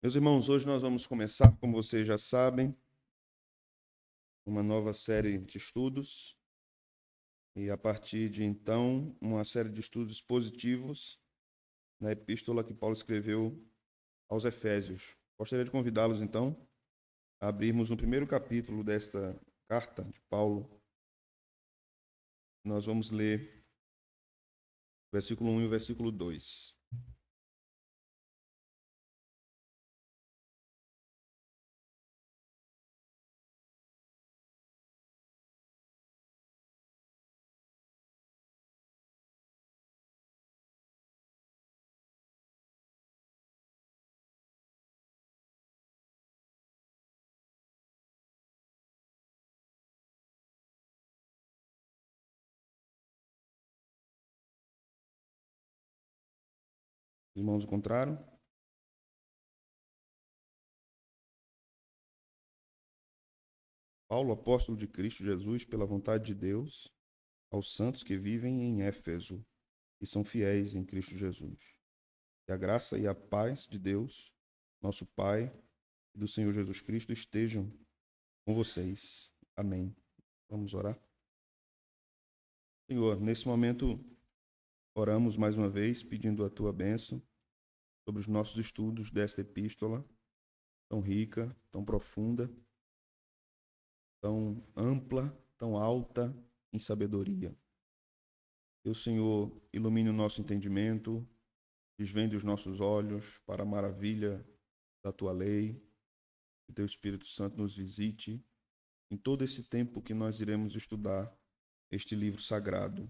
Meus irmãos, hoje nós vamos começar, como vocês já sabem, uma nova série de estudos. E a partir de então, uma série de estudos positivos na epístola que Paulo escreveu aos Efésios. Gostaria de convidá-los, então, a abrirmos no primeiro capítulo desta carta de Paulo. Nós vamos ler o versículo 1 e o versículo 2. Irmãos, encontraram? Paulo, apóstolo de Cristo Jesus, pela vontade de Deus, aos santos que vivem em Éfeso e são fiéis em Cristo Jesus. Que a graça e a paz de Deus, nosso Pai, e do Senhor Jesus Cristo estejam com vocês. Amém. Vamos orar. Senhor, nesse momento, oramos mais uma vez, pedindo a tua bênção sobre os nossos estudos desta epístola, tão rica, tão profunda, tão ampla, tão alta em sabedoria. Que o Senhor ilumine o nosso entendimento, desvende os nossos olhos para a maravilha da tua lei, que teu Espírito Santo nos visite em todo esse tempo que nós iremos estudar este livro sagrado.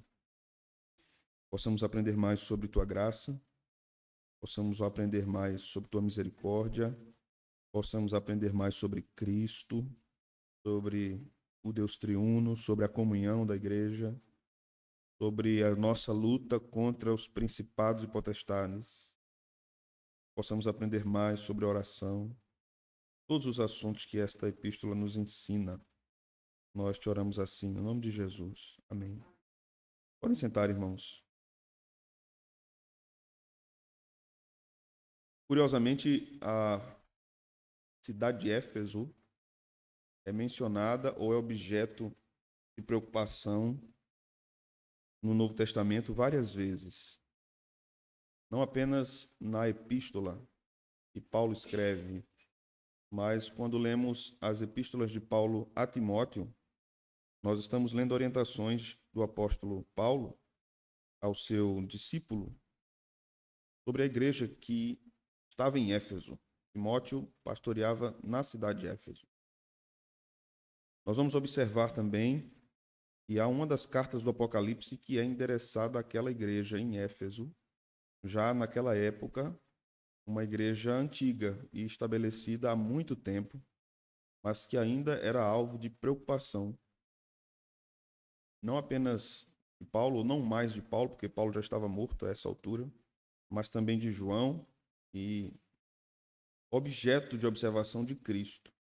Possamos aprender mais sobre tua graça, possamos aprender mais sobre tua misericórdia, possamos aprender mais sobre Cristo, sobre o Deus triuno, sobre a comunhão da igreja, sobre a nossa luta contra os principados e potestades. Possamos aprender mais sobre a oração, todos os assuntos que esta epístola nos ensina. Nós te oramos assim, no nome de Jesus. Amém. Podem sentar, irmãos. Curiosamente, a cidade de Éfeso é mencionada ou é objeto de preocupação no Novo Testamento várias vezes. Não apenas na epístola que Paulo escreve, mas quando lemos as epístolas de Paulo a Timóteo, nós estamos lendo orientações do apóstolo Paulo ao seu discípulo sobre a igreja que estava em Éfeso. Timóteo pastoreava na cidade de Éfeso. Nós vamos observar também que há uma das cartas do Apocalipse que é endereçada àquela igreja em Éfeso, já naquela época, uma igreja antiga e estabelecida há muito tempo, mas que ainda era alvo de preocupação, não apenas de Paulo, ou não mais de Paulo, porque Paulo já estava morto a essa altura, mas também de João e objeto de observação de Cristo.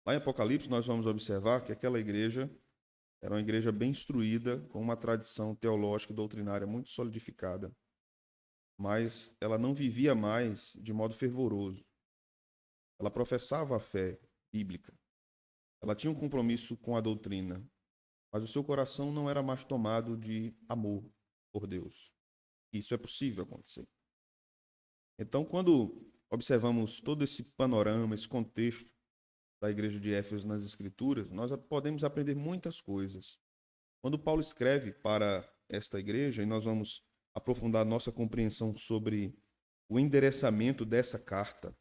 Lá em Apocalipse, nós vamos observar que aquela igreja era uma igreja bem instruída, com uma tradição teológica e doutrinária muito solidificada, mas ela não vivia mais de modo fervoroso. Ela professava a fé bíblica, ela tinha um compromisso com a doutrina, mas o seu coração não era mais tomado de amor por Deus. Isso é possível acontecer. Então, quando observamos todo esse panorama, esse contexto da igreja de Éfeso nas Escrituras, nós podemos aprender muitas coisas. Quando Paulo escreve para esta igreja, e nós vamos aprofundar nossa compreensão sobre o endereçamento dessa carta,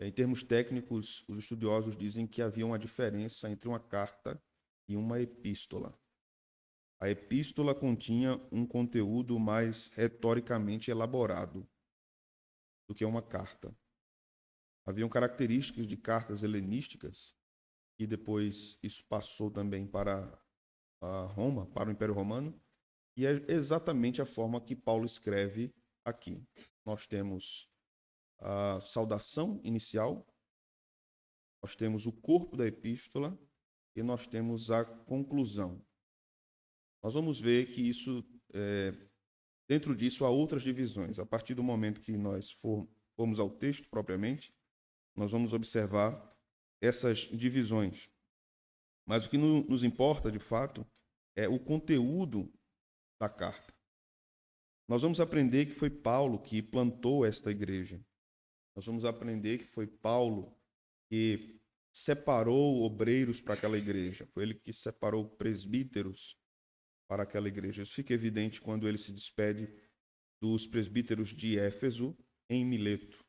em termos técnicos, os estudiosos dizem que havia uma diferença entre uma carta e uma epístola. A epístola continha um conteúdo mais retoricamente elaborado do que uma carta. Haviam características de cartas helenísticas, e depois isso passou também para a Roma, para o Império Romano, e é exatamente a forma que Paulo escreve aqui. Nós temos a saudação inicial, nós temos o corpo da epístola e nós temos a conclusão. Nós vamos ver que isso, dentro disso, há outras divisões. A partir do momento que nós formos ao texto propriamente, nós vamos observar essas divisões. Mas o que nos importa, de fato, é o conteúdo da carta. Nós vamos aprender que foi Paulo que plantou esta igreja. Nós vamos aprender que foi Paulo que separou obreiros para aquela igreja. Foi ele que separou presbíteros para aquela igreja. Isso fica evidente quando ele se despede dos presbíteros de Éfeso em Mileto.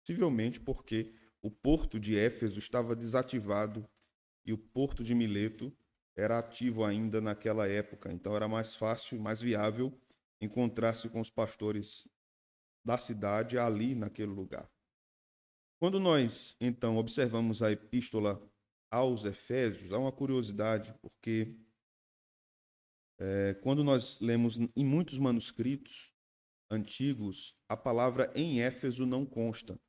Possivelmente porque o porto de Éfeso estava desativado e o porto de Mileto era ativo ainda naquela época. Então era mais fácil e mais viável encontrar-se com os pastores da cidade ali naquele lugar. Quando nós, então, observamos a epístola aos Efésios, há uma curiosidade, porque quando nós lemos em muitos manuscritos antigos, a palavra em Éfeso não consta.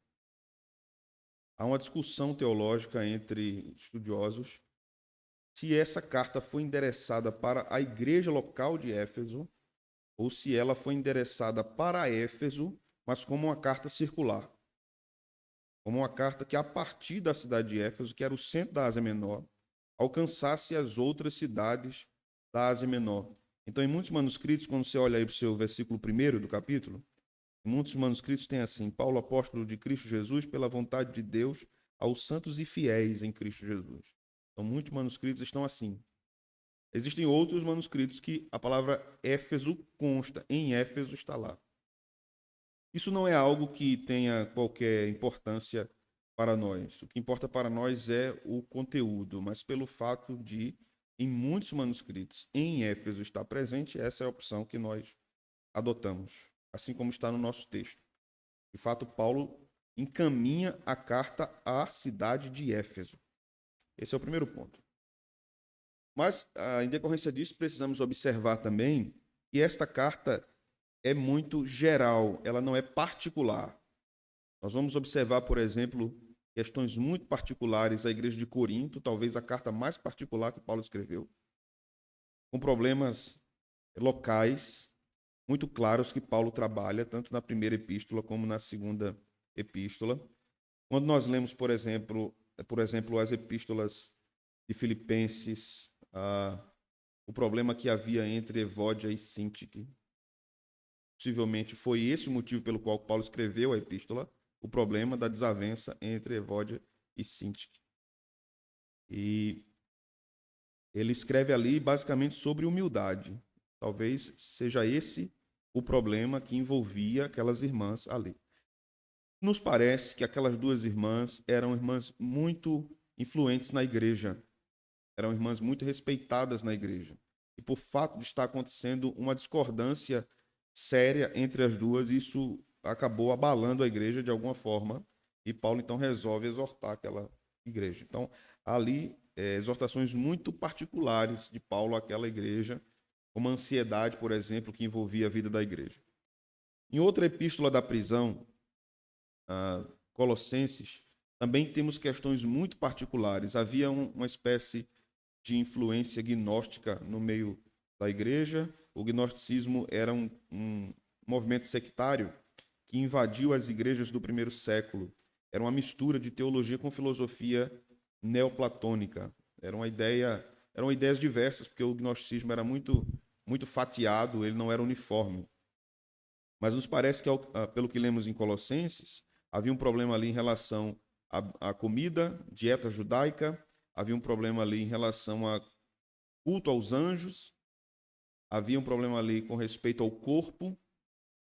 Há uma discussão teológica entre estudiosos se essa carta foi endereçada para a igreja local de Éfeso ou se ela foi endereçada para Éfeso, mas como uma carta circular. Como uma carta que, a partir da cidade de Éfeso, que era o centro da Ásia Menor, alcançasse as outras cidades da Ásia Menor. Então, em muitos manuscritos, quando você olha aí para o seu versículo 1 do capítulo, em muitos manuscritos tem assim: Paulo, apóstolo de Cristo Jesus, pela vontade de Deus, aos santos e fiéis em Cristo Jesus. Então, muitos manuscritos estão assim. Existem outros manuscritos que a palavra Éfeso consta, em Éfeso está lá. Isso não é algo que tenha qualquer importância para nós. O que importa para nós é o conteúdo, mas pelo fato de, em muitos manuscritos, em Éfeso estar presente, essa é a opção que nós adotamos, assim como está no nosso texto. De fato, Paulo encaminha a carta à cidade de Éfeso. Esse é o primeiro ponto. Mas, em decorrência disso, precisamos observar também que esta carta é muito geral, ela não é particular. Nós vamos observar, por exemplo, questões muito particulares à igreja de Corinto, talvez a carta mais particular que Paulo escreveu, com problemas locais muito claros que Paulo trabalha, tanto na primeira epístola como na segunda epístola. Quando nós lemos, por exemplo, as epístolas de Filipenses, o problema que havia entre Evódia e Síntique, possivelmente foi esse o motivo pelo qual Paulo escreveu a epístola, o problema da desavença entre Evódia e Síntique. E ele escreve ali basicamente sobre humildade. Talvez seja esse o problema que envolvia aquelas irmãs ali. Nos parece que aquelas duas irmãs eram irmãs muito influentes na igreja, eram irmãs muito respeitadas na igreja. E por fato de estar acontecendo uma discordância séria entre as duas, isso acabou abalando a igreja de alguma forma, e Paulo então resolve exortar aquela igreja. Então, ali, exortações muito particulares de Paulo àquela igreja, como a ansiedade, por exemplo, que envolvia a vida da igreja. Em outra epístola da prisão, Colossenses, também temos questões muito particulares. Havia uma espécie de influência gnóstica no meio da igreja. O gnosticismo era um movimento sectário que invadiu as igrejas do primeiro século. Era uma mistura de teologia com filosofia neoplatônica. Eram ideias diversas, porque o gnosticismo era muito fatiado, ele não era uniforme. Mas nos parece que, pelo que lemos em Colossenses, havia um problema ali em relação à comida, dieta judaica, havia um problema ali em relação a culto aos anjos, havia um problema ali com respeito ao corpo,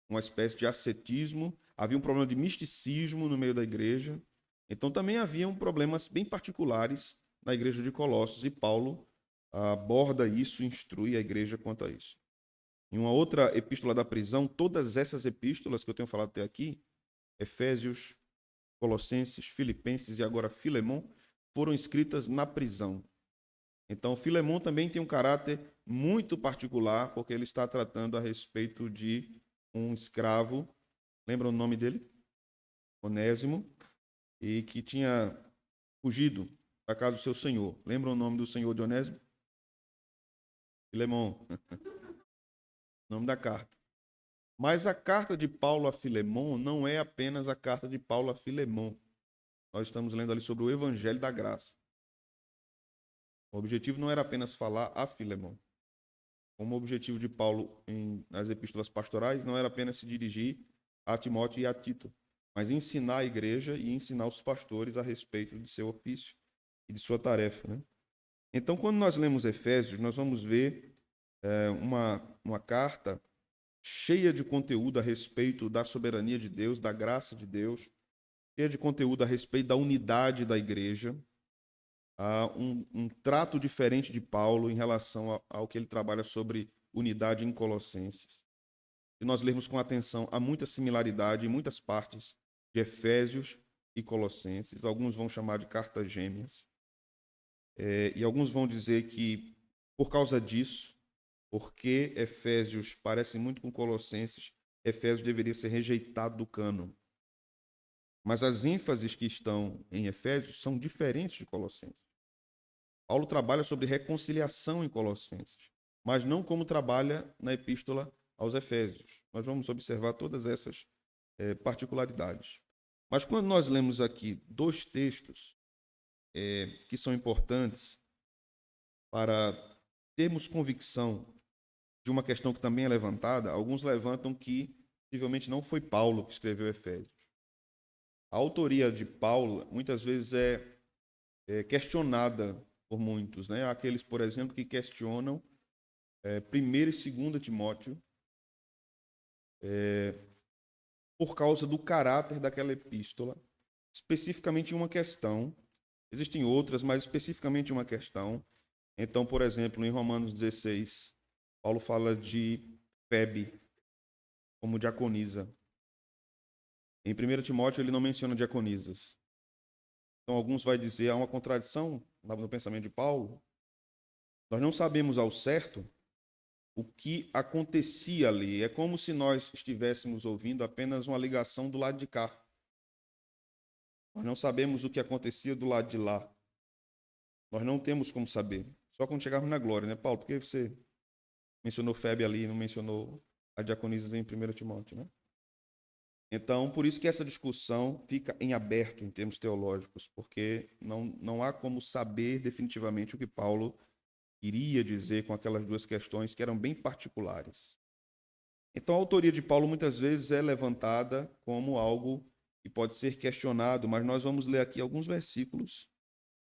uma espécie de ascetismo, havia um problema de misticismo no meio da igreja. Então também haviam problemas bem particulares na igreja de Colossos, e Paulo aborda isso, instrui a igreja quanto a isso. Em uma outra epístola da prisão, todas essas epístolas que eu tenho falado até aqui, Efésios, Colossenses, Filipenses e agora Filemon, foram escritas na prisão. Então, Filemon também tem um caráter muito particular, porque ele está tratando a respeito de um escravo, lembra o nome dele? Onésimo, e que tinha fugido da casa do seu senhor. Lembra o nome do senhor de Onésimo? Filemon. Nome da carta. Mas a carta de Paulo a Filemon não é apenas a carta de Paulo a Filemon. Nós estamos lendo ali sobre o Evangelho da Graça. O objetivo não era apenas falar a Filemon. Como o objetivo de Paulo nas epístolas pastorais não era apenas se dirigir a Timóteo e a Tito, mas ensinar a igreja e ensinar os pastores a respeito de seu ofício e de sua tarefa, né? Então, quando nós lemos Efésios, nós vamos ver uma carta cheia de conteúdo a respeito da soberania de Deus, da graça de Deus, cheia de conteúdo a respeito da unidade da igreja, há um trato diferente de Paulo em relação ao que ele trabalha sobre unidade em Colossenses. Se nós lermos com atenção, há muita similaridade em muitas partes de Efésios e Colossenses. Alguns vão chamar de cartas gêmeas. E alguns vão dizer que, por causa disso, porque Efésios parece muito com Colossenses, Efésios deveria ser rejeitado do cânon. Mas as ênfases que estão em Efésios são diferentes de Colossenses. Paulo trabalha sobre reconciliação em Colossenses, mas não como trabalha na epístola aos Efésios. Nós vamos observar todas essas particularidades. Mas quando nós lemos aqui dois textos que são importantes para termos convicção de uma questão que também é levantada, alguns levantam que possivelmente não foi Paulo que escreveu Efésios. A autoria de Paulo muitas vezes é questionada por muitos, né? Há aqueles, por exemplo, que questionam 1 e 2 Timóteo por causa do caráter daquela epístola, especificamente em uma questão. Existem outras, mas especificamente uma questão. Então, por exemplo, em Romanos 16, Paulo fala de Febe como diaconisa. Em 1 Timóteo, ele não menciona diaconisas. Então, alguns vão dizer, há uma contradição no pensamento de Paulo. Nós não sabemos ao certo o que acontecia ali. É como se nós estivéssemos ouvindo apenas uma ligação do lado de cá. Nós não sabemos o que acontecia do lado de lá. Nós não temos como saber. Só quando chegarmos na glória, né, Paulo? Por que você mencionou Febe ali e não mencionou a diaconisa em 1 Timóteo, né? Então, por isso que essa discussão fica em aberto em termos teológicos, porque não há como saber definitivamente o que Paulo queria dizer com aquelas duas questões que eram bem particulares. Então, a autoria de Paulo muitas vezes é levantada como algo que pode ser questionado, mas nós vamos ler aqui alguns versículos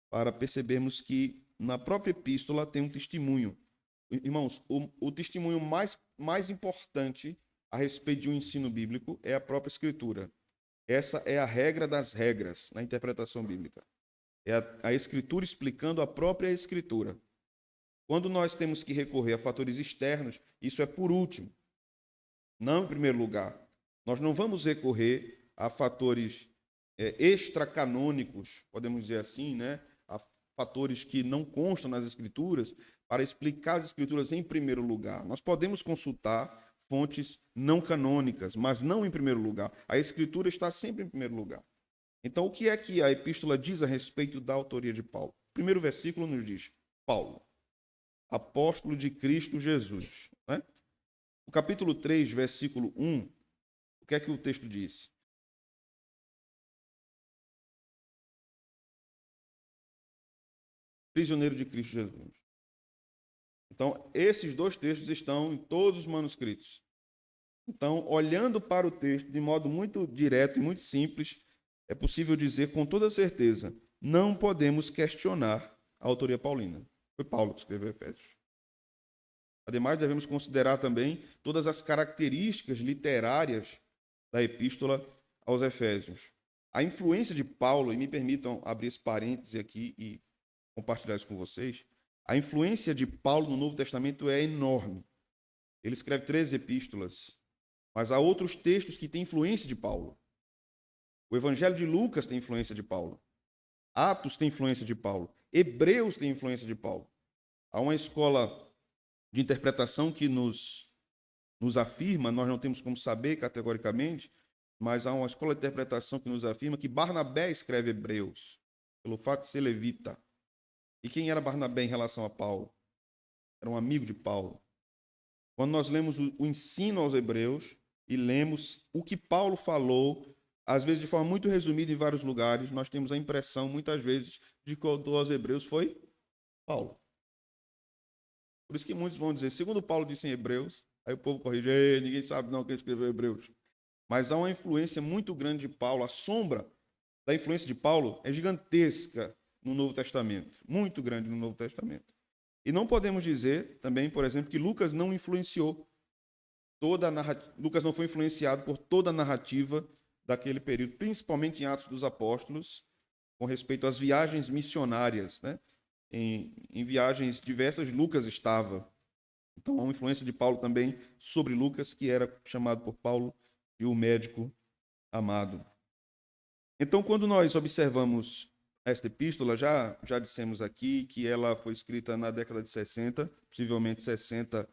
para percebermos que na própria epístola tem um testemunho. Irmãos, o testemunho mais importante a respeito de um ensino bíblico é a própria Escritura. Essa é a regra das regras na interpretação bíblica. É a Escritura explicando a própria Escritura. Quando nós temos que recorrer a fatores externos, isso é por último, não em primeiro lugar. Nós não vamos recorrer a fatores extracanônicos, podemos dizer assim, né? A fatores que não constam nas Escrituras, para explicar as Escrituras em primeiro lugar. Nós podemos consultar fontes não canônicas, mas não em primeiro lugar. A Escritura está sempre em primeiro lugar. Então, o que é que a epístola diz a respeito da autoria de Paulo? O primeiro versículo nos diz: Paulo, apóstolo de Cristo Jesus. Né? O capítulo 3, versículo 1, o que é que o texto diz? Prisioneiro de Cristo Jesus. Então, esses dois textos estão em todos os manuscritos. Então, olhando para o texto de modo muito direto e muito simples, é possível dizer com toda certeza, não podemos questionar a autoria paulina. Foi Paulo que escreveu Efésios. Ademais, devemos considerar também todas as características literárias da epístola aos Efésios. A influência de Paulo, e me permitam abrir esse parêntese aqui e compartilhar isso com vocês, a influência de Paulo no Novo Testamento é enorme. Ele escreve 13 epístolas, mas há outros textos que têm influência de Paulo. O Evangelho de Lucas tem influência de Paulo. Atos tem influência de Paulo. Hebreus tem influência de Paulo. Há uma escola de interpretação que nos afirma, nós não temos como saber categoricamente, mas há uma escola de interpretação que nos afirma que Barnabé escreve Hebreus, pelo fato de ser levita. E quem era Barnabé em relação a Paulo? Era um amigo de Paulo. Quando nós lemos o ensino aos Hebreus, e lemos o que Paulo falou, às vezes de forma muito resumida em vários lugares, nós temos a impressão, muitas vezes, de que o autor aos Hebreus foi Paulo. Por isso que muitos vão dizer, segundo Paulo disse em Hebreus, aí o povo corrige, ninguém sabe não quem escreveu Hebreus. Mas há uma influência muito grande de Paulo, a sombra da influência de Paulo é gigantesca no Novo Testamento, muito grande no Novo Testamento. E não podemos dizer também, por exemplo, que Lucas não influenciou toda a narrativa, Lucas não foi influenciado por toda a narrativa daquele período, principalmente em Atos dos Apóstolos, com respeito às viagens missionárias, né? Em viagens diversas, Lucas estava. Então, há uma influência de Paulo também sobre Lucas, que era chamado por Paulo de o médico amado. Então, quando nós observamos esta epístola, já dissemos aqui que ela foi escrita na década de 60, possivelmente 60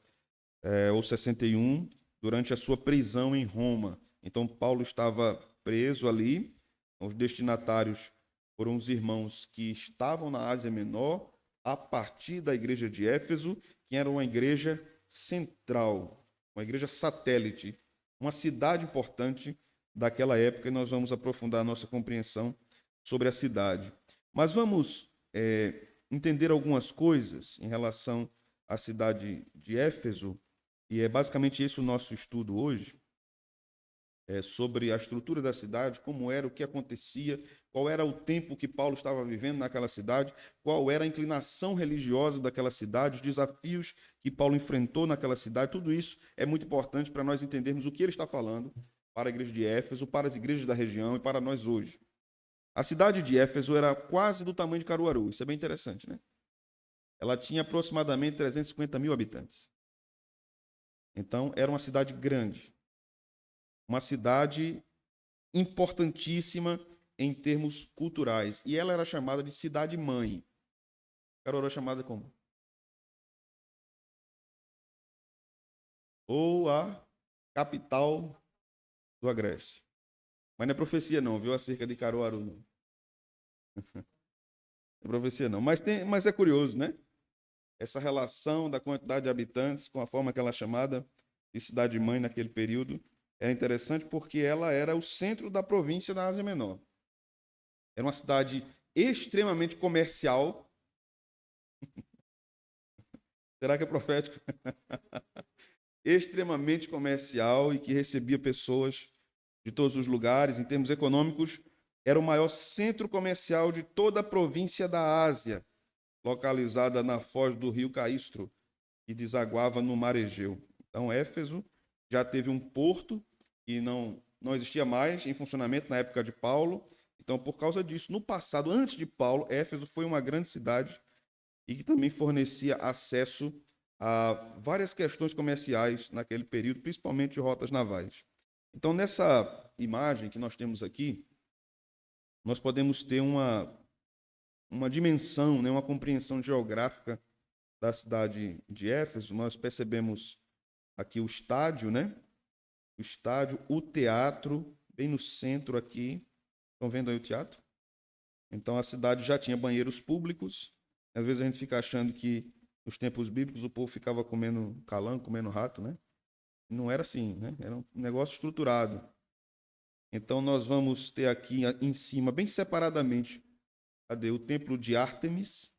ou 61, durante a sua prisão em Roma. Então, Paulo estava preso ali, os destinatários foram os irmãos que estavam na Ásia Menor, a partir da igreja de Éfeso, que era uma igreja central, uma igreja satélite, uma cidade importante daquela época, e nós vamos aprofundar a nossa compreensão sobre a cidade. Mas vamos entender algumas coisas em relação à cidade de Éfeso, e é basicamente esse o nosso estudo hoje, sobre a estrutura da cidade, como era, o que acontecia, qual era o tempo que Paulo estava vivendo naquela cidade, qual era a inclinação religiosa daquela cidade, os desafios que Paulo enfrentou naquela cidade. Tudo isso é muito importante para nós entendermos o que ele está falando para a igreja de Éfeso, para as igrejas da região e para nós hoje. A cidade de Éfeso era quase do tamanho de Caruaru, isso é bem interessante, né? Ela tinha aproximadamente 350 mil habitantes. Então, era uma cidade grande. Uma cidade importantíssima em termos culturais. E ela era chamada de cidade-mãe. Caruaru era chamada como? Ou a capital do Agreste. Mas não é profecia não, viu? Acerca de Caruaru, não. Não é profecia não. Mas é curioso, né? Essa relação da quantidade de habitantes com a forma que ela é chamada de cidade-mãe naquele período era interessante porque ela era o centro da província da Ásia Menor. Era uma cidade extremamente comercial. Será que é profético? Extremamente comercial e que recebia pessoas de todos os lugares. Em termos econômicos, era o maior centro comercial de toda a província da Ásia, localizada na foz do rio Caístro, que desaguava no Mar Egeu. Então, Éfeso já teve um porto que não existia mais em funcionamento na época de Paulo. Então, por causa disso, no passado, antes de Paulo, Éfeso foi uma grande cidade e que também fornecia acesso a várias questões comerciais naquele período, principalmente de rotas navais. Então, nessa imagem que nós temos aqui, nós podemos ter uma dimensão, né, uma compreensão geográfica da cidade de Éfeso. Nós percebemos aqui o estádio, né? O estádio, o teatro, bem no centro aqui. Estão vendo aí o teatro? Então, a cidade já tinha banheiros públicos. Às vezes a gente fica achando que nos tempos bíblicos o povo ficava comendo calango, comendo rato, né? Não era assim, né? Era um negócio estruturado. Então nós vamos ter aqui em cima, bem separadamente, cadê? O templo de Ártemis.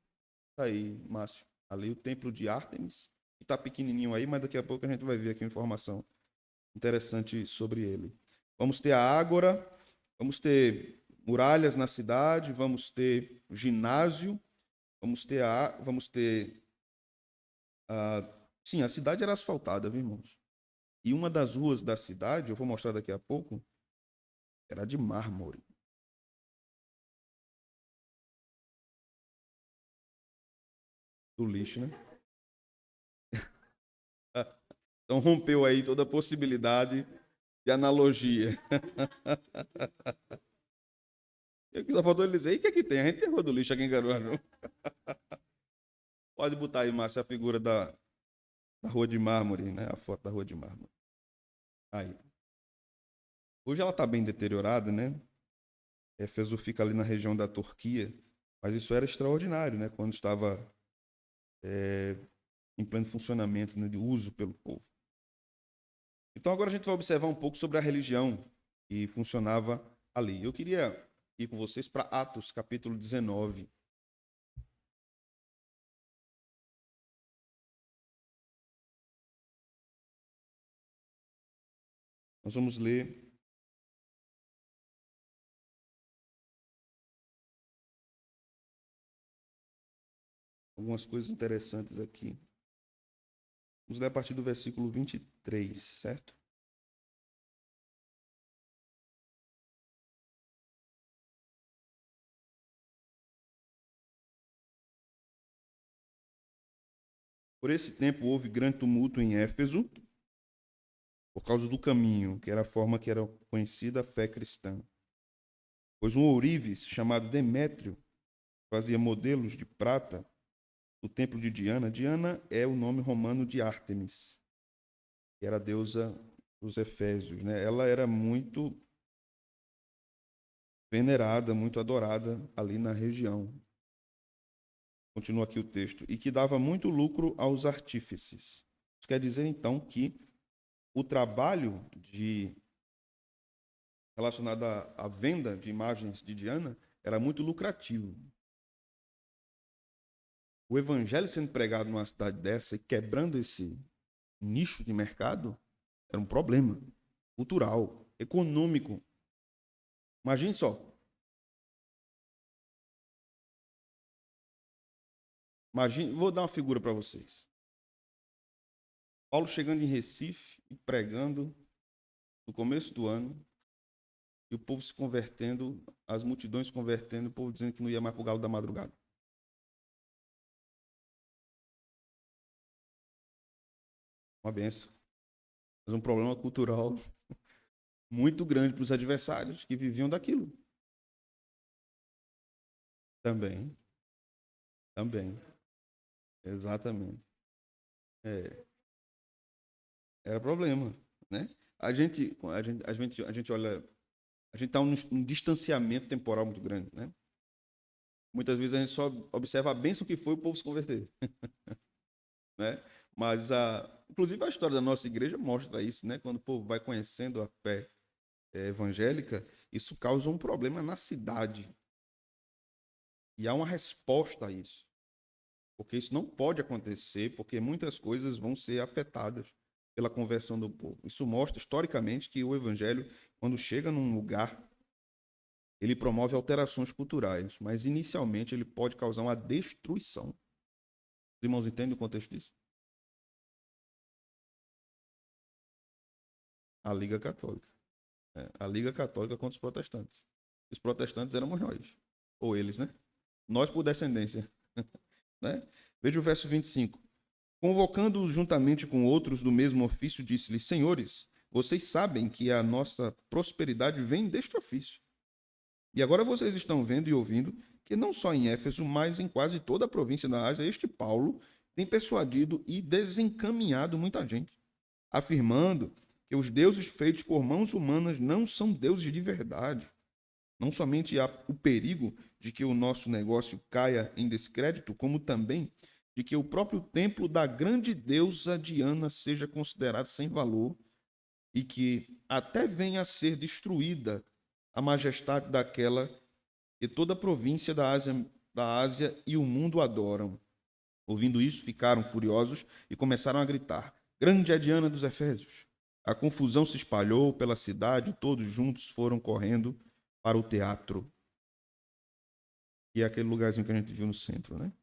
Tá aí, Márcio. Ali o templo de Ártemis. Está pequenininho aí, mas daqui a pouco a gente vai ver aqui uma informação interessante sobre ele. Vamos ter a Ágora, vamos ter muralhas na cidade, vamos ter ginásio, vamos ter sim, a cidade era asfaltada, viu, irmãos? E uma das ruas da cidade, eu vou mostrar daqui a pouco, era de mármore. Do lixo, né? Então rompeu aí toda a possibilidade de analogia. Eu só faltou ele dizer, e o que é que tem? A gente tem rua do lixo aqui em Caruaru. Pode botar aí, Márcio, a figura da rua de mármore, né? A foto da rua de mármore. Aí. Hoje ela está bem deteriorada, né? Éfeso fica ali na região da Turquia, mas isso era extraordinário, né? Quando estava em pleno funcionamento, né? De uso pelo povo. Então agora a gente vai observar um pouco sobre a religião que funcionava ali. Eu queria ir com vocês para Atos, capítulo 19. Nós vamos ler algumas coisas interessantes aqui. Vamos ler a partir do versículo 23, certo? Por esse tempo houve grande tumulto em Éfeso, por causa do caminho, que era a forma que era conhecida a fé cristã. Pois um ourives, chamado Demétrio, fazia modelos de prata do templo de Diana. Diana é o nome romano de Ártemis, que era a deusa dos Efésios, né? Ela era muito venerada, muito adorada ali na região. Continua aqui o texto. E que dava muito lucro aos artífices. Isso quer dizer, então, que o trabalho relacionado à venda de imagens de Diana era muito lucrativo. O evangelho sendo pregado numa cidade dessa e quebrando esse nicho de mercado era um problema cultural, econômico. Imagine só. Imagine, vou dar uma figura para vocês. Paulo chegando em Recife e pregando no começo do ano, e o povo se convertendo, as multidões se convertendo, o povo dizendo que não ia mais para o galo da madrugada. Uma benção. Mas um problema cultural muito grande para os adversários que viviam daquilo. Também, também. Exatamente. É, era problema, né? A gente olha, a gente está num distanciamento temporal muito grande, né? Muitas vezes a gente só observa a bênção que foi o povo se converter, né? Mas inclusive a história da nossa igreja mostra isso, né? Quando o povo vai conhecendo a fé evangélica, isso causa um problema na cidade. E há uma resposta a isso. Porque isso não pode acontecer, porque muitas coisas vão ser afetadas pela conversão do povo. Isso mostra historicamente que o evangelho, quando chega num lugar, ele promove alterações culturais, mas inicialmente ele pode causar uma destruição. Os irmãos entendem o contexto disso? A Liga Católica. A Liga Católica contra os protestantes. Os protestantes éramos nós, ou eles, né? Nós por descendência, né? Veja o verso 25. Convocando-os juntamente com outros do mesmo ofício, disse-lhes: Senhores, vocês sabem que a nossa prosperidade vem deste ofício. E agora vocês estão vendo e ouvindo que não só em Éfeso, mas em quase toda a província da Ásia, este Paulo tem persuadido e desencaminhado muita gente, afirmando que os deuses feitos por mãos humanas não são deuses de verdade. Não somente há o perigo de que o nosso negócio caia em descrédito, como também de que o próprio templo da grande deusa Diana seja considerado sem valor e que até venha a ser destruída a majestade daquela que toda a província da Ásia e o mundo adoram. Ouvindo isso, ficaram furiosos e começaram a gritar: Grande é a Diana dos Efésios! A confusão se espalhou pela cidade, todos juntos foram correndo para o teatro, que é aquele lugarzinho que a gente viu no centro, né?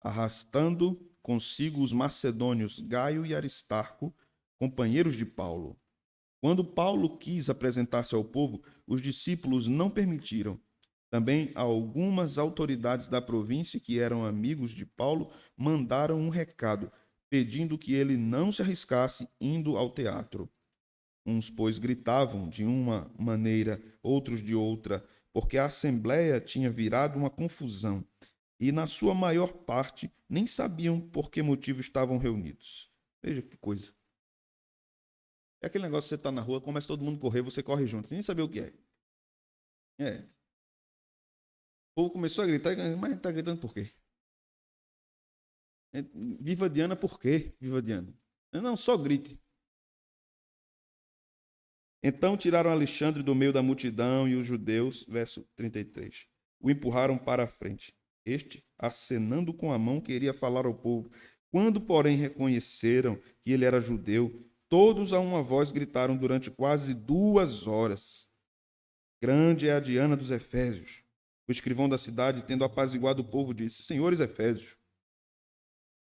Arrastando consigo os macedônios Gaio e Aristarco, companheiros de Paulo. Quando Paulo quis apresentar-se ao povo, os discípulos não permitiram. Também algumas autoridades da província, que eram amigos de Paulo, mandaram um recado, pedindo que ele não se arriscasse indo ao teatro. Uns, pois, gritavam de uma maneira, outros de outra, porque a assembleia tinha virado uma confusão, e na sua maior parte nem sabiam por que motivo estavam reunidos. Veja que coisa. É aquele negócio que você está na rua, começa todo mundo a correr, você corre junto, sem nem saber o que é. É. O povo começou a gritar, mas a gente está gritando por quê? Viva Diana por quê? Viva Diana. Não, só grite. Então tiraram Alexandre do meio da multidão e os judeus, verso 33, o empurraram para a frente. Este, acenando com a mão, queria falar ao povo. Quando, porém, reconheceram que ele era judeu, todos a uma voz gritaram durante quase 2 horas: Grande é a Diana dos Efésios. O escrivão da cidade, tendo apaziguado o povo, disse: Senhores Efésios,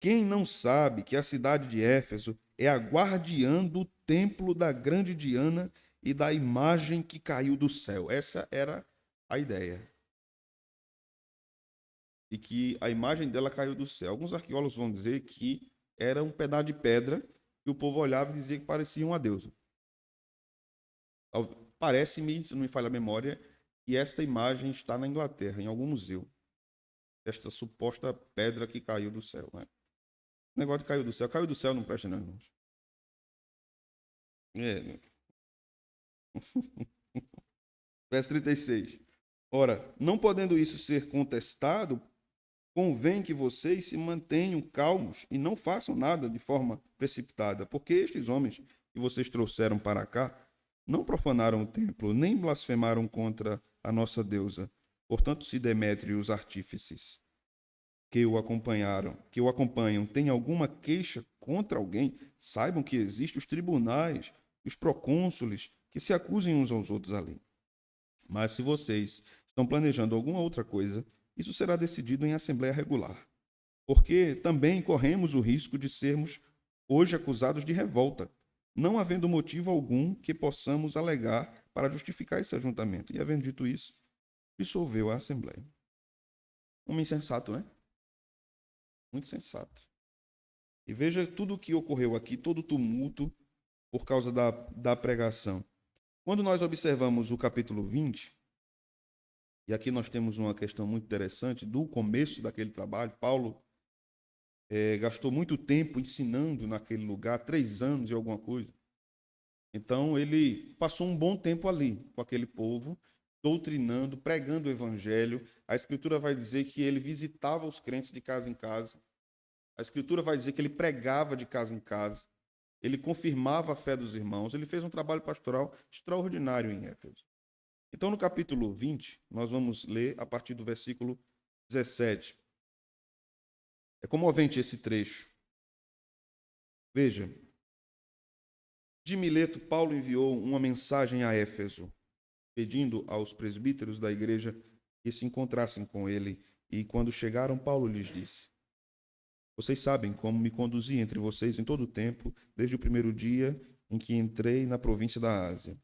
quem não sabe que a cidade de Éfeso é a guardiã do templo da grande Diana e da imagem que caiu do céu? Essa era a ideia. E que a imagem dela caiu do céu. Alguns arqueólogos vão dizer que era um pedaço de pedra que o povo olhava e dizia que parecia uma deusa. Parece-me, se não me falha a memória, que esta imagem está na Inglaterra, em algum museu. Esta suposta pedra que caiu do céu. Né? O negócio de caiu do céu. Caiu do céu não presta, não, irmãos. É. Verso 36. Ora, não podendo isso ser contestado, convém que vocês se mantenham calmos e não façam nada de forma precipitada, porque estes homens que vocês trouxeram para cá não profanaram o templo, nem blasfemaram contra a nossa deusa. Portanto, se Demétrio e os artífices que o acompanham, têm alguma queixa contra alguém, saibam que existem os tribunais, os procônsules, que se acusem uns aos outros ali. Mas se vocês estão planejando alguma outra coisa, isso será decidido em assembleia regular. Porque também corremos o risco de sermos hoje acusados de revolta, não havendo motivo algum que possamos alegar para justificar esse ajuntamento. E havendo dito isso, dissolveu a assembleia. Um insensato, né? Muito sensato. E veja tudo o que ocorreu aqui, todo o tumulto por causa da pregação. Quando nós observamos o capítulo 20, e aqui nós temos uma questão muito interessante do começo daquele trabalho, Paulo gastou muito tempo ensinando naquele lugar, 3 anos e alguma coisa. Então ele passou um bom tempo ali com aquele povo, doutrinando, pregando o evangelho. A Escritura vai dizer que ele visitava os crentes de casa em casa. A Escritura vai dizer que ele pregava de casa em casa. Ele confirmava a fé dos irmãos. Ele fez um trabalho pastoral extraordinário em Éfeso. Então, no capítulo 20, nós vamos ler a partir do versículo 17. É comovente esse trecho. Veja, de Mileto, Paulo enviou uma mensagem a Éfeso, pedindo aos presbíteros da igreja que se encontrassem com ele. E quando chegaram, Paulo lhes disse: Vocês sabem como me conduzi entre vocês em todo o tempo, desde o primeiro dia em que entrei na província da Ásia,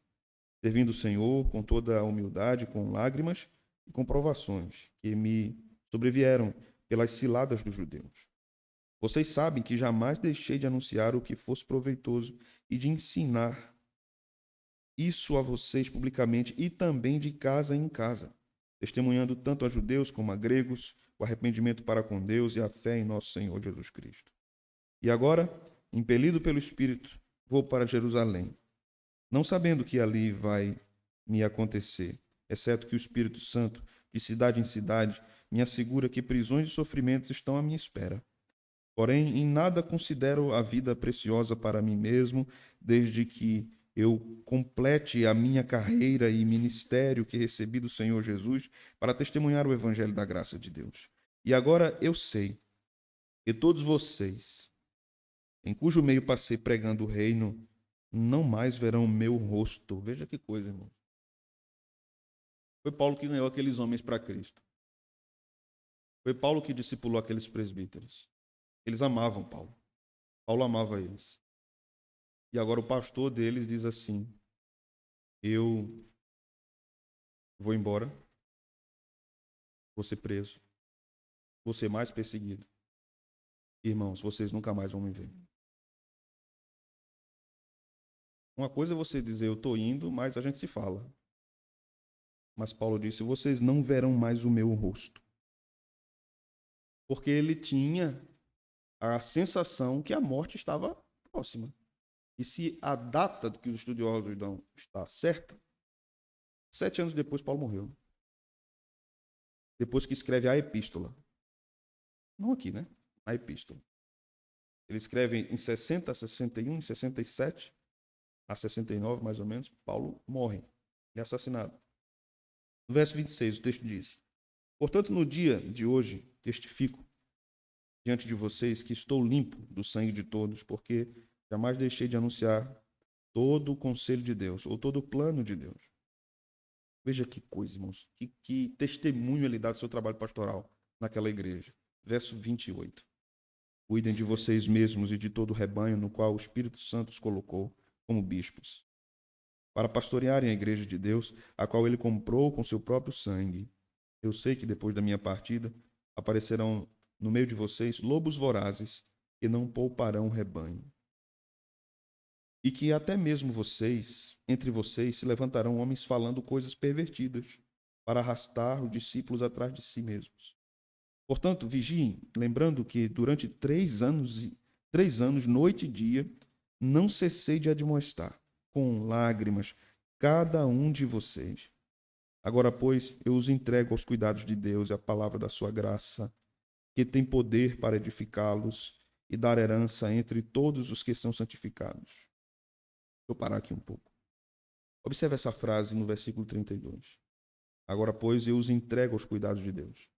servindo o Senhor com toda a humildade, com lágrimas e com provações que me sobrevieram pelas ciladas dos judeus. Vocês sabem que jamais deixei de anunciar o que fosse proveitoso e de ensinar isso a vocês publicamente e também de casa em casa, testemunhando tanto a judeus como a gregos o arrependimento para com Deus e a fé em nosso Senhor Jesus Cristo. E agora, impelido pelo Espírito, vou para Jerusalém, não sabendo que ali vai me acontecer, exceto que o Espírito Santo, de cidade em cidade, me assegura que prisões e sofrimentos estão à minha espera. Porém, em nada considero a vida preciosa para mim mesmo, desde que eu complete a minha carreira e ministério que recebi do Senhor Jesus para testemunhar o evangelho da graça de Deus. E agora eu sei que todos vocês, em cujo meio passei pregando o reino, não mais verão o meu rosto. Veja que coisa, irmão. Foi Paulo que ganhou aqueles homens para Cristo. Foi Paulo que discipulou aqueles presbíteros. Eles amavam Paulo. Paulo amava eles. E agora o pastor deles diz assim: eu vou embora, vou ser preso, vou ser mais perseguido. Irmãos, vocês nunca mais vão me ver. Uma coisa é você dizer, eu estou indo, mas a gente se fala. Mas Paulo disse, vocês não verão mais o meu rosto. Porque ele tinha a sensação que a morte estava próxima. E se a data do que os estudiosos dão está certa, 7 anos depois Paulo morreu. Depois que escreve a epístola. Não aqui, né? A epístola. Ele escreve em 60, 61, 67. a 69, mais ou menos, Paulo morre. Ele é assassinado. No verso 26, o texto diz: portanto, no dia de hoje, testifico diante de vocês que estou limpo do sangue de todos, porque jamais deixei de anunciar todo o conselho de Deus, ou todo o plano de Deus. Veja que coisa, irmãos. Que testemunho ele dá do seu trabalho pastoral naquela igreja. Verso 28. Cuidem de vocês mesmos e de todo o rebanho no qual o Espírito Santo os colocou como bispos, para pastorearem a igreja de Deus, a qual ele comprou com seu próprio sangue. Eu sei que depois da minha partida aparecerão no meio de vocês lobos vorazes que não pouparão o rebanho. E que até mesmo entre vocês, se levantarão homens falando coisas pervertidas, para arrastar os discípulos atrás de si mesmos. Portanto, vigiem, lembrando que durante 3 anos, noite e dia, não cessei de admoestar, com lágrimas, cada um de vocês. Agora, pois, eu os entrego aos cuidados de Deus e à palavra da sua graça, que tem poder para edificá-los e dar herança entre todos os que são santificados. Vou parar aqui um pouco. Observe essa frase no versículo 32. Agora, pois, eu os entrego aos cuidados de Deus.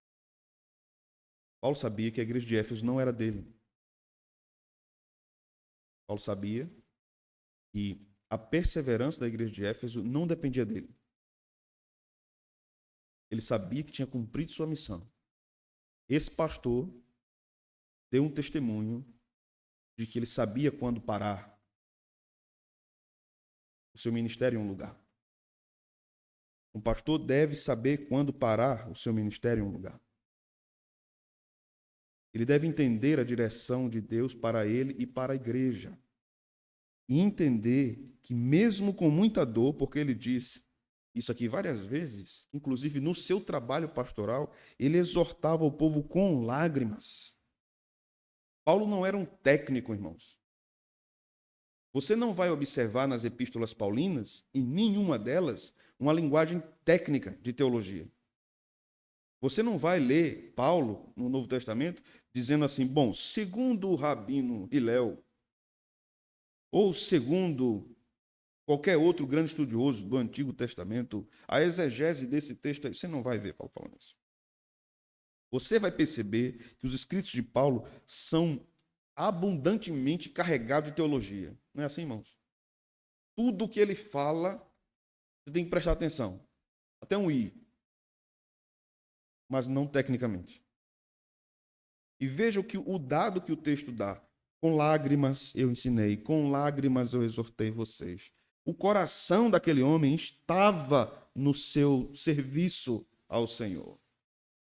Paulo sabia que a igreja de Éfeso não era dele. Paulo sabia que a perseverança da igreja de Éfeso não dependia dele. Ele sabia que tinha cumprido sua missão. Esse pastor deu um testemunho de que ele sabia quando parar o seu ministério em um lugar. Um pastor deve saber quando parar o seu ministério em um lugar. Ele deve entender a direção de Deus para ele e para a igreja. E entender que mesmo com muita dor, porque ele diz isso aqui várias vezes, inclusive no seu trabalho pastoral, ele exortava o povo com lágrimas. Paulo não era um técnico, irmãos. Você não vai observar nas epístolas paulinas, em nenhuma delas, uma linguagem técnica de teologia. Você não vai ler Paulo, no Novo Testamento, dizendo assim, bom, segundo o Rabino Hillel, ou segundo qualquer outro grande estudioso do Antigo Testamento, a exegese desse texto, você não vai ver Paulo falando isso. Você vai perceber que os escritos de Paulo são abundantemente carregados de teologia. Não é assim, irmãos? Tudo que ele fala, você tem que prestar atenção. Até um i. Mas não tecnicamente. E veja o dado que o texto dá. Com lágrimas eu ensinei, com lágrimas eu exortei vocês. O coração daquele homem estava no seu serviço ao Senhor.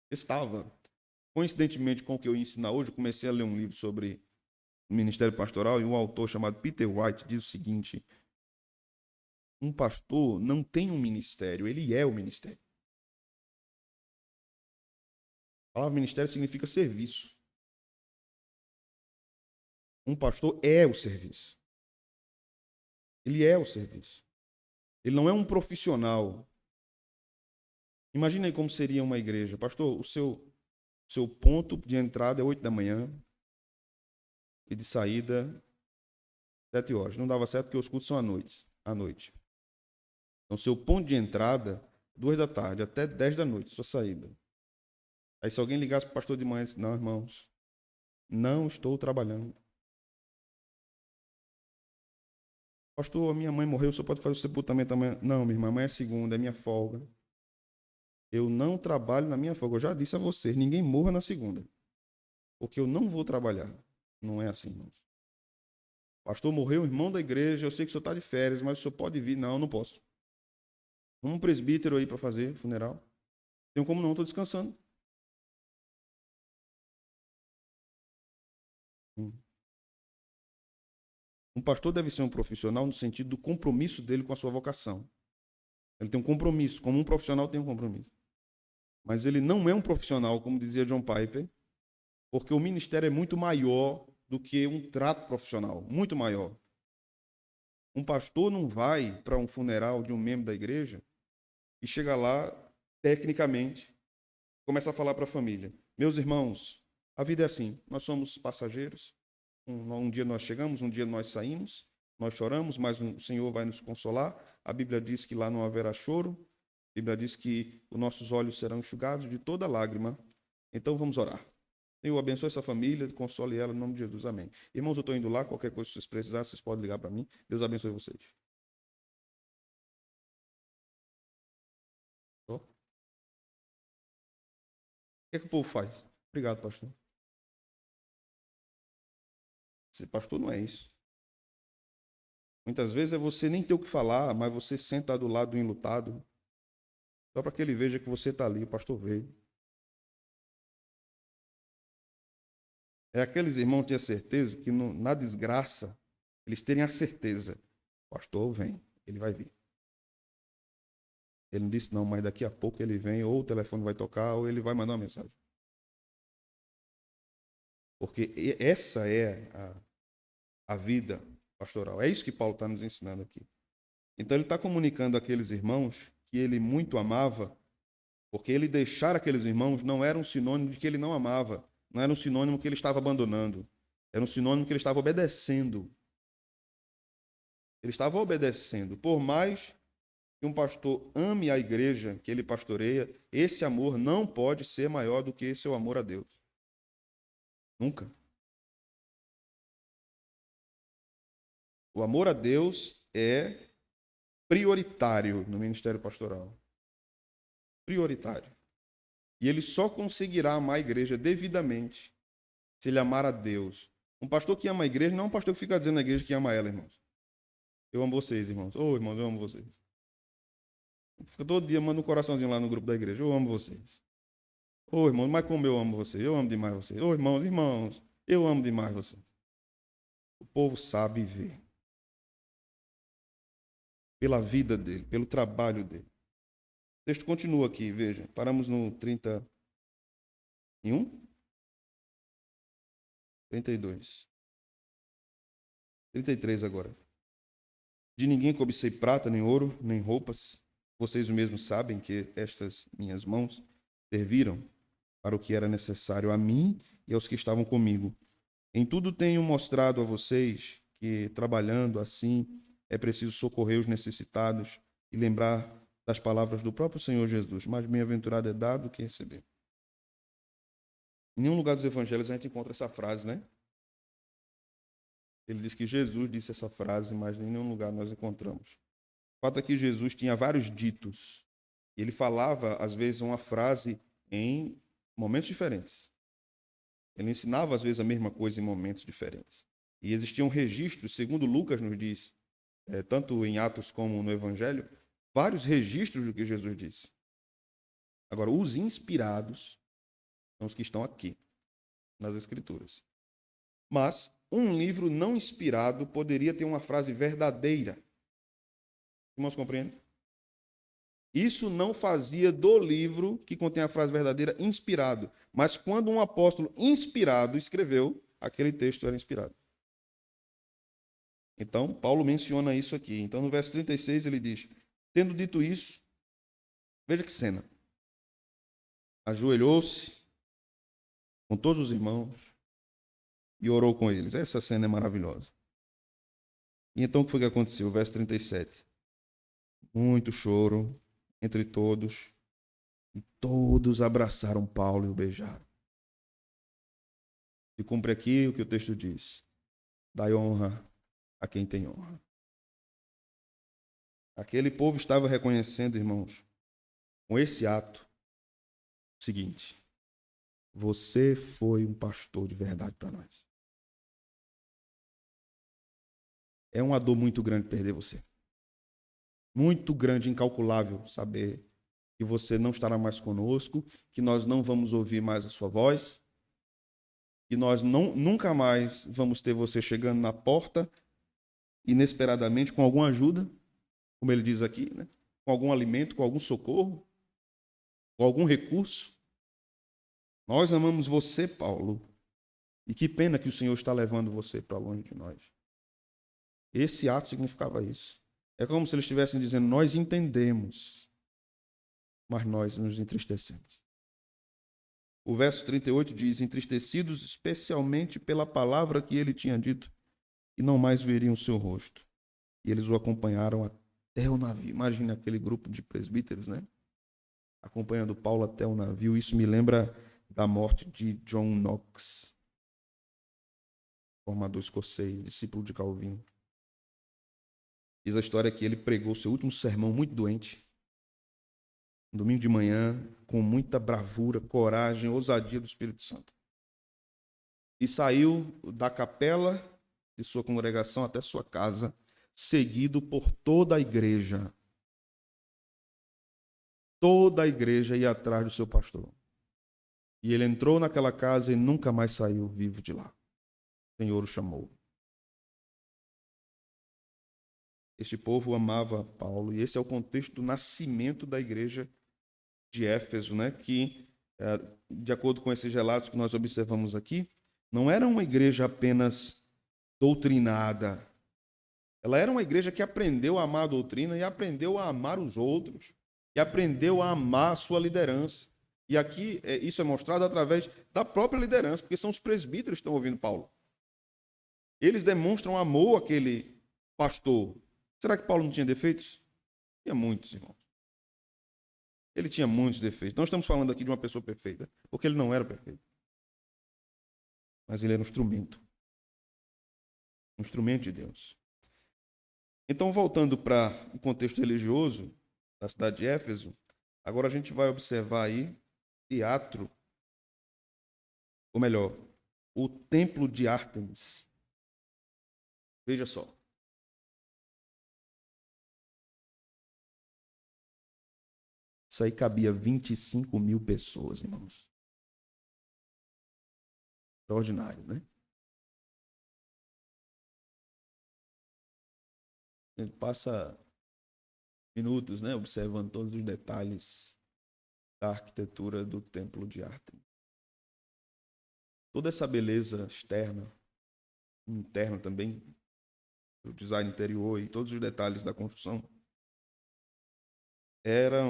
Estava. Coincidentemente com o que eu ia ensinar hoje, eu comecei a ler um livro sobre o ministério pastoral e um autor chamado Peter White diz o seguinte: um pastor não tem um ministério, ele é o ministério. A palavra ministério significa serviço. Um pastor é o serviço. Ele é o serviço. Ele não é um profissional. Imagina aí como seria uma igreja. Pastor, o seu ponto de entrada é 8 da manhã e de saída 7 horas. Não dava certo porque os cultos são à noite. Então, seu ponto de entrada, 2 da tarde até 10 da noite, sua saída. Aí se alguém ligasse para o pastor de manhã, disse, não, irmãos, não estou trabalhando. Pastor, a minha mãe morreu, o senhor pode fazer o sepultamento amanhã? Não, minha irmã, amanhã é segunda, é minha folga. Eu não trabalho na minha folga. Eu já disse a vocês, ninguém morra na segunda. Porque eu não vou trabalhar. Não é assim, irmãos. Pastor, morreu um irmão da igreja, eu sei que o senhor está de férias, mas o senhor pode vir. Não, não posso. Um presbítero aí para fazer funeral. Tenho como não, estou descansando. Um pastor deve ser um profissional no sentido do compromisso dele com a sua vocação. Ele tem um compromisso, como um profissional tem um compromisso. Mas ele não é um profissional, como dizia John Piper, porque o ministério é muito maior do que um trato profissional, muito maior. Um pastor não vai para um funeral de um membro da igreja e chega lá, tecnicamente, começa a falar para a família. Meus irmãos, a vida é assim, nós somos passageiros. Um dia nós chegamos, um dia nós saímos, Nós choramos, mas o Senhor vai nos consolar. A Bíblia diz que lá não haverá choro. A Bíblia diz que os nossos olhos serão enxugados de toda lágrima. Então vamos orar. Senhor, abençoe essa família, console ela, em nome de Jesus. Amém. Irmãos, eu estou indo lá. Qualquer coisa que vocês precisarem, vocês podem ligar para mim. Deus abençoe vocês. Ó. O que é que o povo faz? Obrigado, pastor. Esse pastor não é isso. Muitas vezes é você nem ter o que falar, mas você senta do lado do enlutado, só para que ele veja que você está ali, o pastor veio. É aqueles irmãos que têm a certeza que na desgraça, eles terem a certeza, o pastor vem, ele vai vir. Ele não disse não, mas daqui a pouco ele vem, ou o telefone vai tocar, ou ele vai mandar uma mensagem. Porque essa é a vida pastoral. É isso que Paulo está nos ensinando aqui. Então ele está comunicando àqueles irmãos que ele muito amava, porque ele deixar aqueles irmãos não era um sinônimo de que ele não amava, não era um sinônimo que ele estava abandonando, era um sinônimo que ele estava obedecendo. Ele estava obedecendo. Por mais que um pastor ame a igreja que ele pastoreia, esse amor não pode ser maior do que seu amor a Deus. Nunca. O amor a Deus é prioritário no ministério pastoral. Prioritário. E ele só conseguirá amar a igreja devidamente se ele amar a Deus. Um pastor que ama a igreja não é um pastor que fica dizendo na igreja que ama ela, irmãos. Eu amo vocês, irmãos. Ô, irmãos, eu amo vocês. Fica todo dia, manda um coraçãozinho lá no grupo da igreja. Eu amo vocês. Ô, irmãos, mas como eu amo vocês. Eu amo demais vocês. Ô, irmãos, eu amo demais vocês. O povo sabe ver. Pela vida dele, pelo trabalho dele. O texto continua aqui, veja. Paramos no 31, 32, 33 agora. De ninguém cobicei prata, nem ouro, nem roupas. Vocês mesmos sabem que estas minhas mãos serviram para o que era necessário a mim e aos que estavam comigo. Em tudo tenho mostrado a vocês que, trabalhando assim, é preciso socorrer os necessitados e lembrar das palavras do próprio Senhor Jesus. Mas bem-aventurado é dado quem receber. Em nenhum lugar dos evangelhos a gente encontra essa frase, né? Ele diz que Jesus disse essa frase, mas em nenhum lugar nós encontramos. O fato é que Jesus tinha vários ditos. E ele falava, às vezes, uma frase em momentos diferentes. Ele ensinava, às vezes, a mesma coisa em momentos diferentes. E existiam registros, segundo Lucas nos diz, tanto em Atos como no Evangelho, vários registros do que Jesus disse. Agora, os inspirados são os que estão aqui, nas Escrituras. Mas um livro não inspirado poderia ter uma frase verdadeira. Irmãos, compreendem? Isso não fazia do livro que contém a frase verdadeira inspirado. Mas quando um apóstolo inspirado escreveu, aquele texto era inspirado. Então, Paulo menciona isso aqui. Então, no verso 36, ele diz: tendo dito isso, veja que cena. Ajoelhou-se com todos os irmãos e orou com eles. Essa cena é maravilhosa. E então, o que foi que aconteceu? Verso 37. Muito choro entre todos, e todos abraçaram Paulo e o beijaram. E cumpre aqui o que o texto diz: dai honra a quem tem honra. Aquele povo estava reconhecendo, irmãos, com esse ato, o seguinte: você foi um pastor de verdade para nós. É uma dor muito grande perder você. Muito grande, incalculável, saber que você não estará mais conosco, que nós não vamos ouvir mais a sua voz, que nós nunca mais vamos ter você chegando na porta inesperadamente com alguma ajuda, como ele diz aqui, né? Com algum alimento, com algum socorro, com algum recurso. Nós amamos você, Paulo, e que pena que o Senhor está levando você para longe de nós. Esse ato significava isso. É como se eles estivessem dizendo: nós entendemos, mas nós nos entristecemos. O verso 38 diz: entristecidos especialmente pela palavra que ele tinha dito. e não mais veriam o seu rosto. E eles o acompanharam até o navio. Imagina aquele grupo de presbíteros, né? Acompanhando Paulo até o navio. Isso me lembra da morte de John Knox, formador escocês, discípulo de Calvino. Diz a história que ele pregou seu último sermão muito doente, no domingo de manhã, com muita bravura, coragem, ousadia do Espírito Santo. E saiu da capela de sua congregação até sua casa, seguido por toda a igreja. Toda a igreja ia atrás do seu pastor. E ele entrou naquela casa e nunca mais saiu vivo de lá. O Senhor o chamou. Este povo amava Paulo, e esse é o contexto do nascimento da igreja de Éfeso, né? Que, de acordo com esses relatos que nós observamos aqui, não era uma igreja apenas doutrinada. Ela era uma igreja que aprendeu a amar a doutrina e aprendeu a amar os outros, e aprendeu a amar a sua liderança. E aqui isso é mostrado através da própria liderança, porque são os presbíteros que estão ouvindo Paulo. Eles demonstram amor àquele pastor. Será que Paulo não tinha defeitos? Tinha muitos, irmãos. Ele tinha muitos defeitos. Não estamos falando aqui de uma pessoa perfeita, porque ele não era perfeito. Mas ele era um instrumento de Deus. Então, voltando para o contexto religioso da cidade de Éfeso, agora a gente vai observar aí teatro, ou melhor, o templo de Ártemis. Veja só. Isso aí cabia 25 mil pessoas, irmãos. Extraordinário, né? A gente passa minutos, né, observando todos os detalhes da arquitetura do templo de Ártemis. Toda essa beleza externa, interna também, o design interior e todos os detalhes da construção,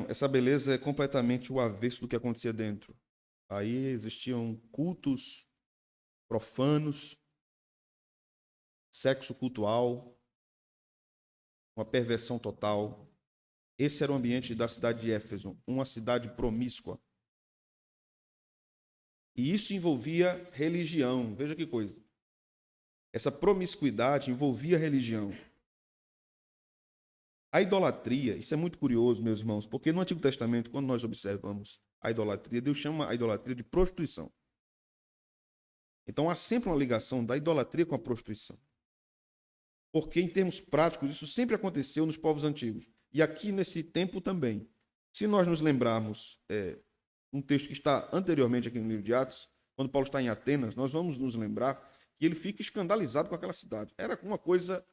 essa beleza é completamente o avesso do que acontecia dentro. Aí existiam cultos profanos, sexo cultual, uma perversão total. Esse era o ambiente da cidade de Éfeso, uma cidade promíscua. E isso envolvia religião. Veja que coisa. Essa promiscuidade envolvia religião. A idolatria, isso é muito curioso, meus irmãos, porque no Antigo Testamento, quando nós observamos a idolatria, Deus chama a idolatria de prostituição. Então há sempre uma ligação da idolatria com a prostituição. Porque, em termos práticos, isso sempre aconteceu nos povos antigos. E aqui nesse tempo também. Se nós nos lembrarmos um texto que está anteriormente aqui no livro de Atos, quando Paulo está em Atenas, nós vamos nos lembrar que ele fica escandalizado com aquela cidade. Era uma coisa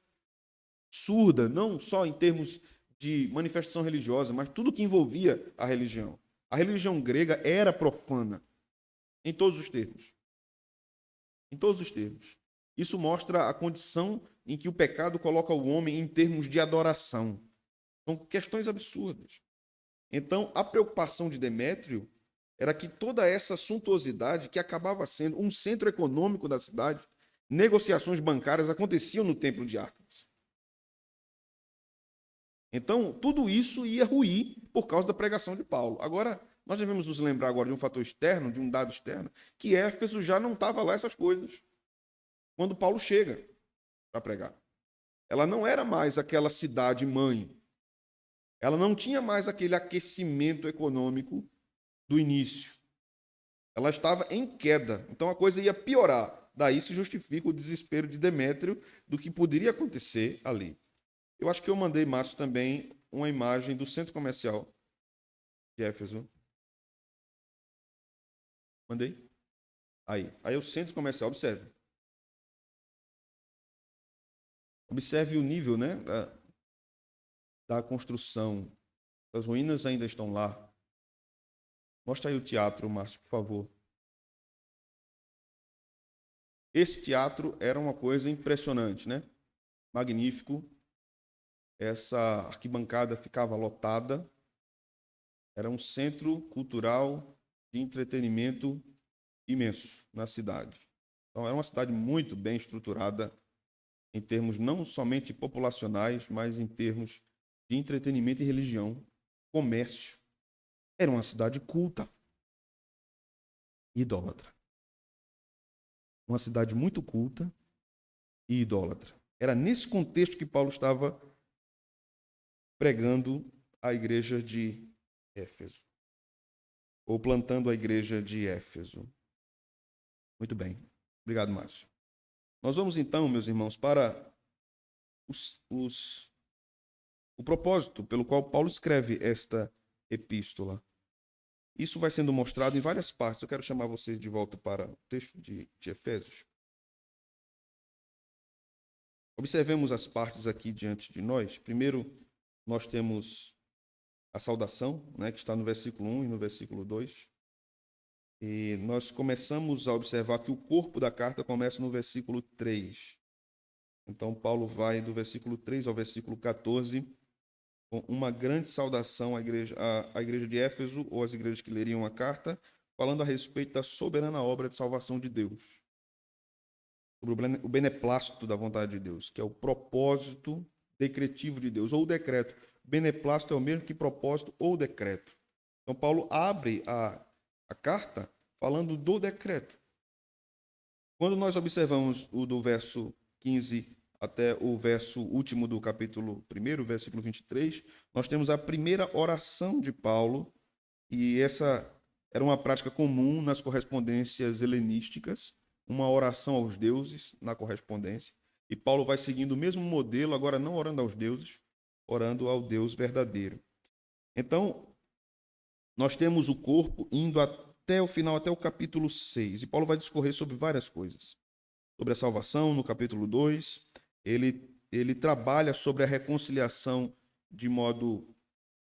absurda, não só em termos de manifestação religiosa, mas tudo que envolvia a religião. A religião grega era profana, em todos os termos. Em todos os termos. Isso mostra a condição em que o pecado coloca o homem em termos de adoração. São questões absurdas. Então, a preocupação de Demétrio era que toda essa suntuosidade, que acabava sendo um centro econômico da cidade, negociações bancárias aconteciam no templo de Ártemis. Então, tudo isso ia ruir por causa da pregação de Paulo. Agora, nós devemos nos lembrar agora de um fator externo, de um dado externo, que Éfeso já não estava lá essas coisas quando Paulo chega para pregar. Ela não era mais aquela cidade-mãe. Ela não tinha mais aquele aquecimento econômico do início. Ela estava em queda. Então a coisa ia piorar. Daí se justifica o desespero de Demétrio do que poderia acontecer ali. Eu acho que eu mandei, Márcio, também uma imagem do centro comercial de Éfeso. Mandei? Aí o centro comercial, observe. Observe o nível, né, da construção. As ruínas ainda estão lá. Mostra aí o teatro, Márcio, por favor. Esse teatro era uma coisa impressionante, né? Magnífico. Essa arquibancada ficava lotada. Era um centro cultural de entretenimento imenso na cidade. Então, era uma cidade muito bem estruturada, em termos não somente populacionais, mas em termos de entretenimento e religião, comércio. Era uma cidade culta, idólatra. Uma cidade muito culta e idólatra. Era nesse contexto que Paulo estava pregando a igreja de Éfeso, ou plantando a igreja de Éfeso. Muito bem. Obrigado, Márcio. Nós vamos então, meus irmãos, para o propósito pelo qual Paulo escreve esta epístola. Isso vai sendo mostrado em várias partes. Eu quero chamar vocês de volta para o texto de Efésios. Observemos as partes aqui diante de nós. Primeiro, nós temos a saudação, né, que está no versículo 1 e no versículo 2. E nós começamos a observar que o corpo da carta começa no versículo 3. Então, Paulo vai do versículo 3 ao versículo 14 com uma grande saudação à igreja de Éfeso, ou às igrejas que leriam a carta, falando a respeito da soberana obra de salvação de Deus, sobre o beneplácito da vontade de Deus, que é o propósito decretivo de Deus, ou o decreto. Beneplácito é o mesmo que propósito ou decreto. Então, Paulo abre a carta falando do decreto. Quando nós observamos o do verso 15 até o verso último do capítulo 1, versículo 23, nós temos a primeira oração de Paulo, e essa era uma prática comum nas correspondências helenísticas, uma oração aos deuses na correspondência, e Paulo vai seguindo o mesmo modelo, agora não orando aos deuses, orando ao Deus verdadeiro. Então, nós temos o corpo indo até o final, até o capítulo 6, e Paulo vai discorrer sobre várias coisas. Sobre a salvação, no capítulo 2, ele trabalha sobre a reconciliação de modo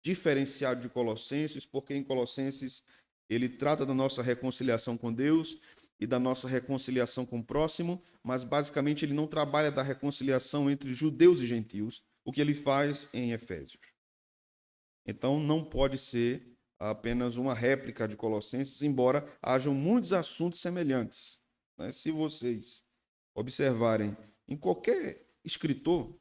diferenciado de Colossenses, porque em Colossenses ele trata da nossa reconciliação com Deus e da nossa reconciliação com o próximo, mas basicamente ele não trabalha da reconciliação entre judeus e gentios, o que ele faz em Efésios. Então não pode ser apenas uma réplica de Colossenses, embora hajam muitos assuntos semelhantes. Né? Se vocês observarem em qualquer escritor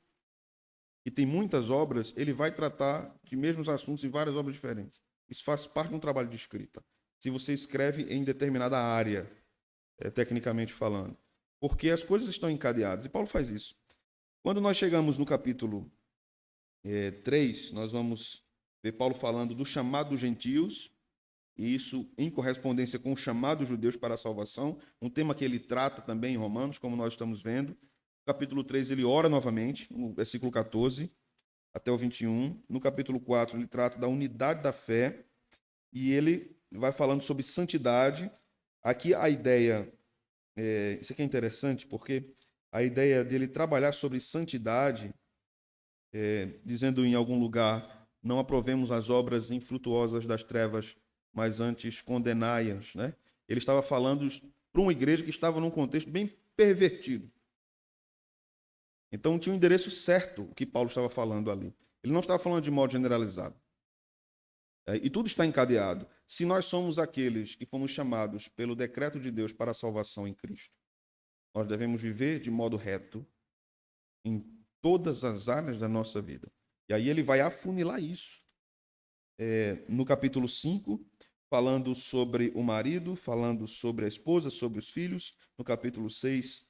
que tem muitas obras, ele vai tratar de mesmos assuntos em várias obras diferentes. Isso faz parte de um trabalho de escrita. Se você escreve em determinada área, tecnicamente falando, porque as coisas estão encadeadas. E Paulo faz isso. Quando nós chegamos no capítulo 3, nós vamos ver Paulo falando do chamado dos gentios, e isso em correspondência com o chamado dos judeus para a salvação, um tema que ele trata também em Romanos, como nós estamos vendo. No capítulo 3, ele ora novamente, no versículo 14 até o 21. No capítulo 4, ele trata da unidade da fé, e ele vai falando sobre santidade. Aqui a ideia, isso aqui é interessante, porque a ideia dele trabalhar sobre santidade, dizendo em algum lugar, não aprovemos as obras infrutuosas das trevas, mas antes condenai-as, né? Ele estava falando para uma igreja que estava num contexto bem pervertido. Então tinha um endereço certo o que Paulo estava falando ali. Ele não estava falando de modo generalizado. E tudo está encadeado. Se nós somos aqueles que fomos chamados pelo decreto de Deus para a salvação em Cristo, nós devemos viver de modo reto em todas as áreas da nossa vida. E aí ele vai afunilar isso. No capítulo 5, falando sobre o marido, falando sobre a esposa, sobre os filhos. No capítulo 6,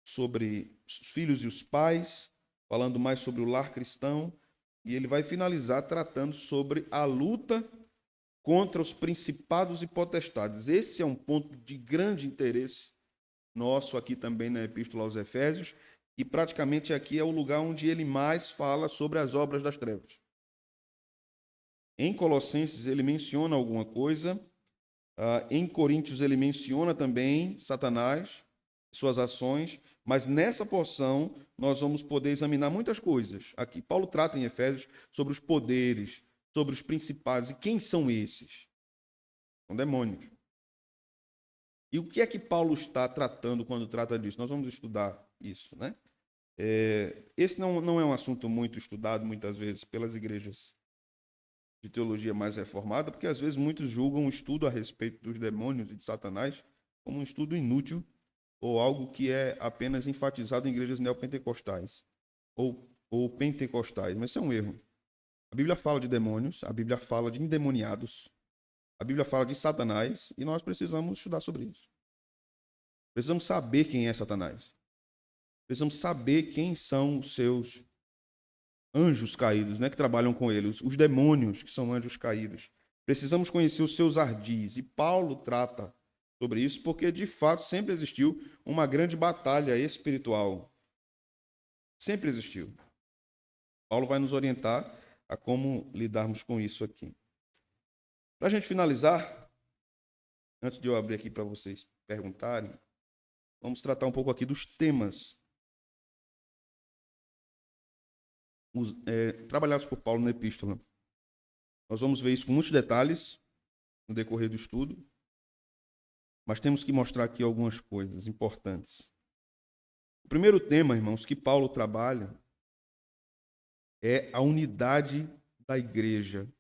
sobre os filhos e os pais, falando mais sobre o lar cristão. E ele vai finalizar tratando sobre a luta contra os principados e potestades. Esse é um ponto de grande interesse nosso aqui também na Epístola aos Efésios, e praticamente aqui é o lugar onde ele mais fala sobre as obras das trevas. Em Colossenses ele menciona alguma coisa, em Coríntios ele menciona também Satanás, suas ações, mas nessa porção nós vamos poder examinar muitas coisas. Aqui Paulo trata em Efésios sobre os poderes, sobre os principados. E quem são esses? São demônios. E o que é que Paulo está tratando quando trata disso? Nós vamos estudar isso, né? Esse não é um assunto muito estudado, muitas vezes, pelas igrejas de teologia mais reformada, porque às vezes muitos julgam o estudo a respeito dos demônios e de Satanás como um estudo inútil ou algo que é apenas enfatizado em igrejas neopentecostais ou pentecostais, mas isso é um erro. A Bíblia fala de demônios, a Bíblia fala de endemoniados, a Bíblia fala de Satanás e nós precisamos estudar sobre isso. Precisamos saber quem é Satanás. Precisamos saber quem são os seus anjos caídos, né, que trabalham com ele, os demônios que são anjos caídos. Precisamos conhecer os seus ardis. E Paulo trata sobre isso porque, de fato, sempre existiu uma grande batalha espiritual. Sempre existiu. Paulo vai nos orientar a como lidarmos com isso aqui. Para a gente finalizar, antes de eu abrir aqui para vocês perguntarem, vamos tratar um pouco aqui dos temas trabalhados por Paulo na epístola. Nós vamos ver isso com muitos detalhes no decorrer do estudo, mas temos que mostrar aqui algumas coisas importantes. O primeiro tema, irmãos, que Paulo trabalha é a unidade da igreja.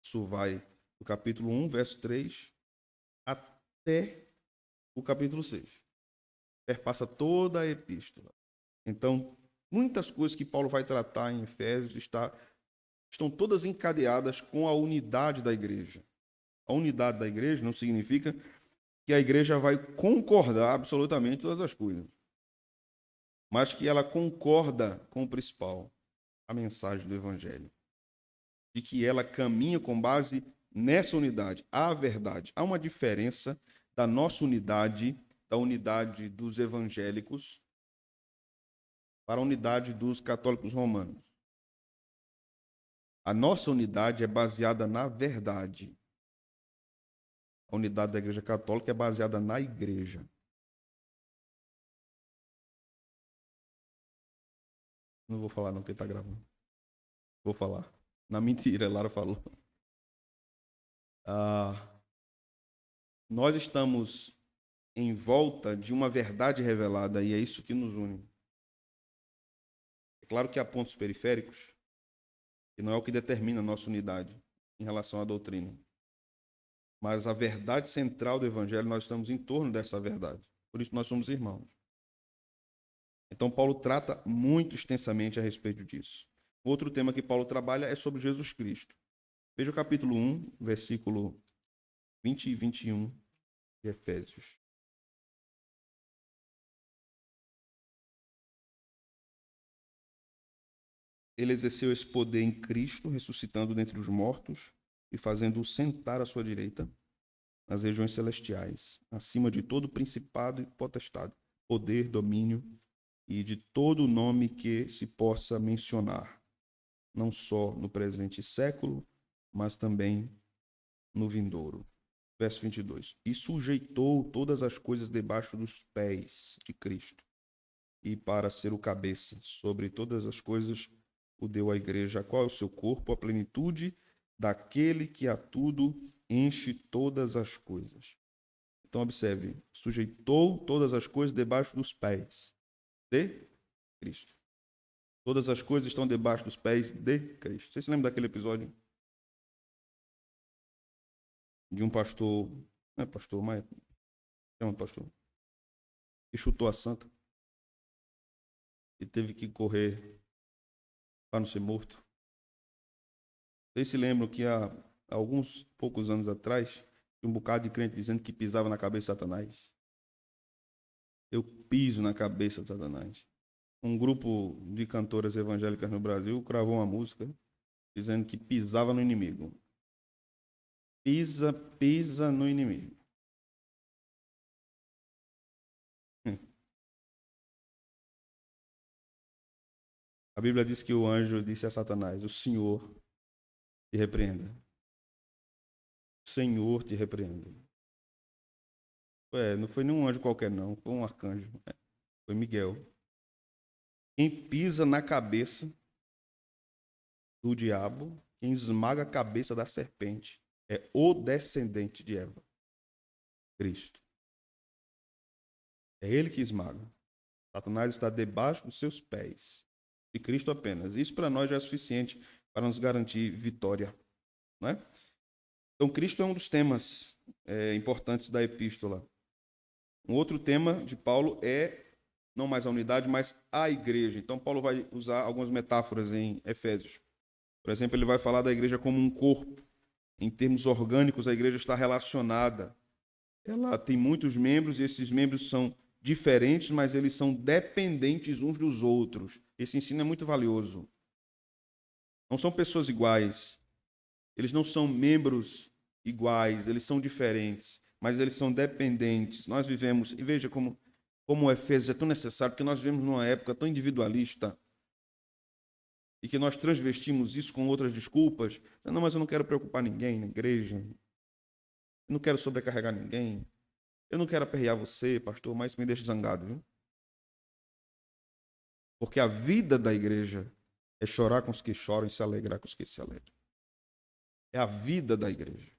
Isso vai do capítulo 1, verso 3, até o capítulo 6. Perpassa toda a epístola. Então, muitas coisas que Paulo vai tratar em Efésios estão todas encadeadas com a unidade da igreja. A unidade da igreja não significa que a igreja vai concordar absolutamente todas as coisas, mas que ela concorda com o principal, a mensagem do evangelho, de que ela caminha com base nessa unidade, a verdade. Há uma diferença da nossa unidade, da unidade dos evangélicos, para a unidade dos católicos romanos. A nossa unidade é baseada na verdade. A unidade da Igreja Católica é baseada na Igreja. Não vou falar não, porque está gravando. Vou falar. Na mentira, Lara falou. Nós estamos em volta de uma verdade revelada e é isso que nos une. É claro que há pontos periféricos, que não é o que determina a nossa unidade em relação à doutrina. Mas a verdade central do Evangelho, nós estamos em torno dessa verdade. Por isso nós somos irmãos. Então Paulo trata muito extensamente a respeito disso. Outro tema que Paulo trabalha é sobre Jesus Cristo. Veja o capítulo 1, versículo 20 e 21 de Efésios. Ele exerceu esse poder em Cristo, ressuscitando dentre os mortos e fazendo-o sentar à sua direita nas regiões celestiais, acima de todo principado e potestade, poder, domínio e de todo nome que se possa mencionar, não só no presente século, mas também no vindouro. Verso 22. E sujeitou todas as coisas debaixo dos pés de Cristo, e para ser o cabeça sobre todas as coisas, o deu à igreja, a qual é o seu corpo, a plenitude daquele que a tudo enche todas as coisas. Então, observe, sujeitou todas as coisas debaixo dos pés de Cristo. Todas as coisas estão debaixo dos pés de Cristo. Você se lembra daquele episódio de um pastor, não é pastor, mas chama pastor, que chutou a santa e teve que correr para não ser morto? Vocês se lembram que há alguns poucos anos atrás, tinha um bocado de crente dizendo que pisava na cabeça de Satanás? Eu piso na cabeça de Satanás. Um grupo de cantoras evangélicas no Brasil gravou uma música dizendo que pisava no inimigo. Pisa, pisa no inimigo. A Bíblia diz que o anjo disse a Satanás: o Senhor te repreenda. O Senhor te repreenda. Não foi nenhum anjo qualquer, não. Foi um arcanjo. Foi Miguel. Quem pisa na cabeça do diabo, quem esmaga a cabeça da serpente, é o descendente de Eva, Cristo. É ele que esmaga. Satanás está debaixo dos seus pés. De Cristo apenas. Isso para nós já é suficiente para nos garantir vitória. Não é? Então, Cristo é um dos temas importantes da epístola. Um outro tema de Paulo é não mais a unidade, mas a igreja. Então, Paulo vai usar algumas metáforas em Efésios. Por exemplo, ele vai falar da igreja como um corpo. Em termos orgânicos, a igreja está relacionada. Ela tem muitos membros e esses membros são diferentes, mas eles são dependentes uns dos outros. Esse ensino é muito valioso. Não são pessoas iguais. Eles não são membros iguais, eles são diferentes, mas eles são dependentes. Nós vivemos, e veja como o Efésios é tão necessário, porque nós vivemos numa época tão individualista e que nós transvestimos isso com outras desculpas. Não, mas eu não quero preocupar ninguém na igreja. Eu não quero sobrecarregar ninguém. Eu não quero aperrear você, pastor, mas isso me deixa zangado, viu? Porque a vida da igreja é chorar com os que choram e se alegrar com os que se alegram. É a vida da igreja.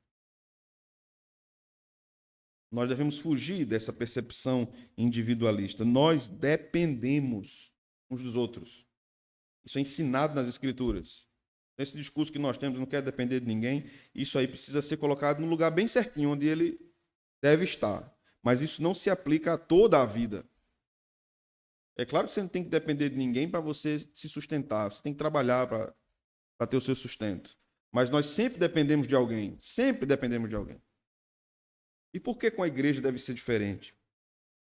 Nós devemos fugir dessa percepção individualista. Nós dependemos uns dos outros. Isso é ensinado nas Escrituras. Esse discurso que nós temos, não quer depender de ninguém, isso aí precisa ser colocado no lugar bem certinho, onde ele deve estar. Mas isso não se aplica a toda a vida. É claro que você não tem que depender de ninguém para você se sustentar. Você tem que trabalhar para ter o seu sustento. Mas nós sempre dependemos de alguém. Sempre dependemos de alguém. E por que com a igreja deve ser diferente?